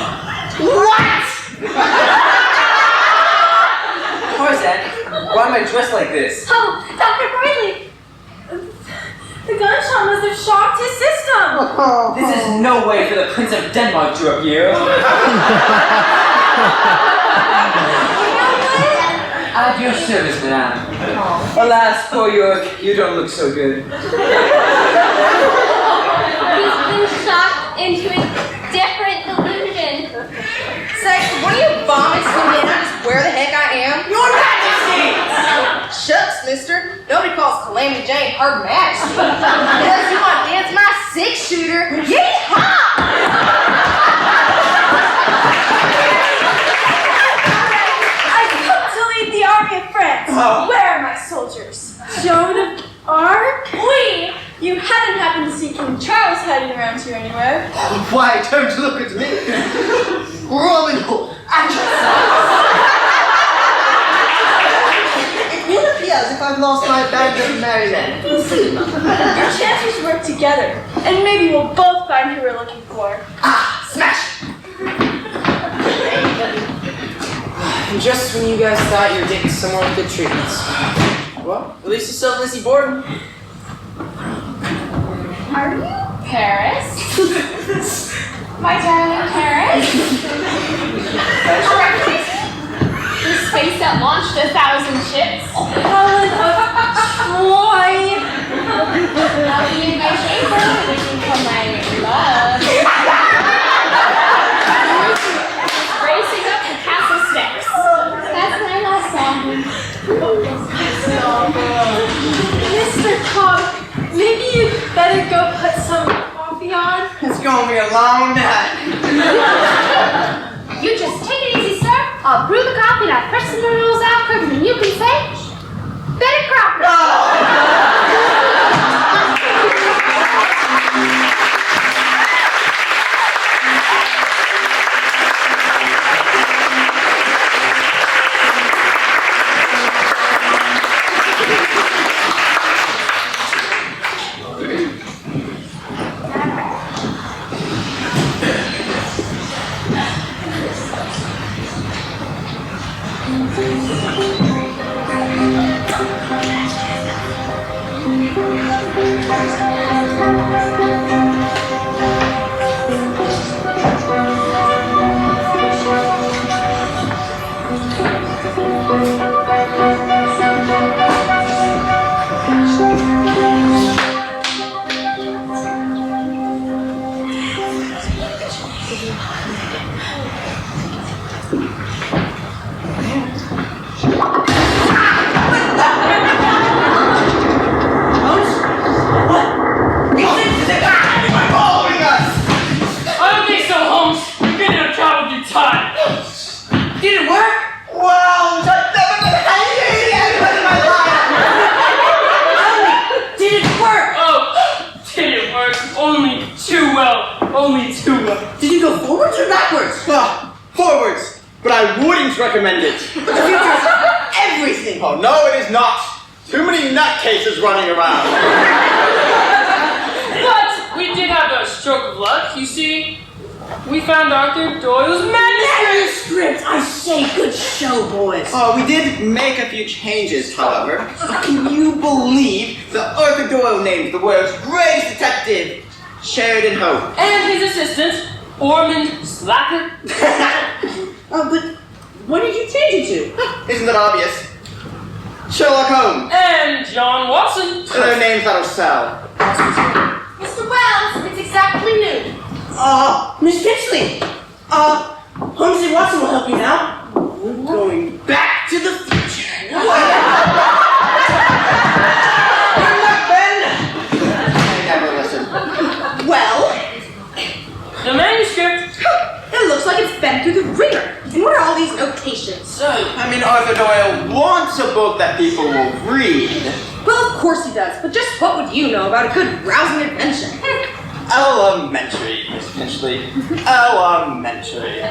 What? Tarzan, why am I dressed like this? Oh, Dr. Freudley! The gunshot must have shocked his system. This is no way for the Prince of Denmark to appear. At your service, madame. Alas, poor York, you don't look so good. He's been shocked into a different delusion. Say, what are you vomits to me and I just where the heck I am? Your Majesty! Shucks, mister. Nobody calls Calamity Jane her majesty. Unless you want to dance my six-shooter. Yeehaw! I've come to lead the army of France. Where are my soldiers? Joan of Arc? Oui! You haven't happened to see King Charles hiding around here anywhere. Why, don't look at me. Robin Hood. It will appear as if I've lost my band of merrymen. Your chances work together, and maybe we'll both find who we're looking for. Smash! And just when you guys thought you were getting someone with good treatments. Well, at least you still have Lizzie Borden. Are you Paris? My darling Paris? The space that launched 1,000 ships? Helen of Troy! I'll be in my chamber waiting for my love. Racing up the castle steps. That's my last song. Mr. Cobb, maybe you'd better go put some coffee on? It's gonna be a long night. You just take it easy, sir. I'll brew the coffee and I'll press the noodles out quick and then you can say, Betty Crocker. Only too well. Did you go forwards or backwards? Forwards, but I wouldn't recommend it. But the future's everything. Oh, no, it is not. Too many nutcases running around. stroke of luck. You see, we found Arthur Doyle's manuscript. I say, good show, boys. We did make a few changes, however. Can you believe that Arthur Doyle named the world's greatest detective Sheridan Hope? And his assistant, Ormond Slacker. But what did you change it to? Isn't that obvious? Sherlock Holmes. And John Watson. They're names that'll sell. Mr. Wells, it's exactly noon. Miss Kitchley. Holmes and Watson will help you now. We're going back to the future. I never listen. Well, The manuscript. It looks like it's been through the ringer. And what are all these notations? I mean, Arthur Doyle wants a book that people will read. Well, of course he does, but just what would you know about a good rousing adventure? Elementary, Miss Finchley. Elementary.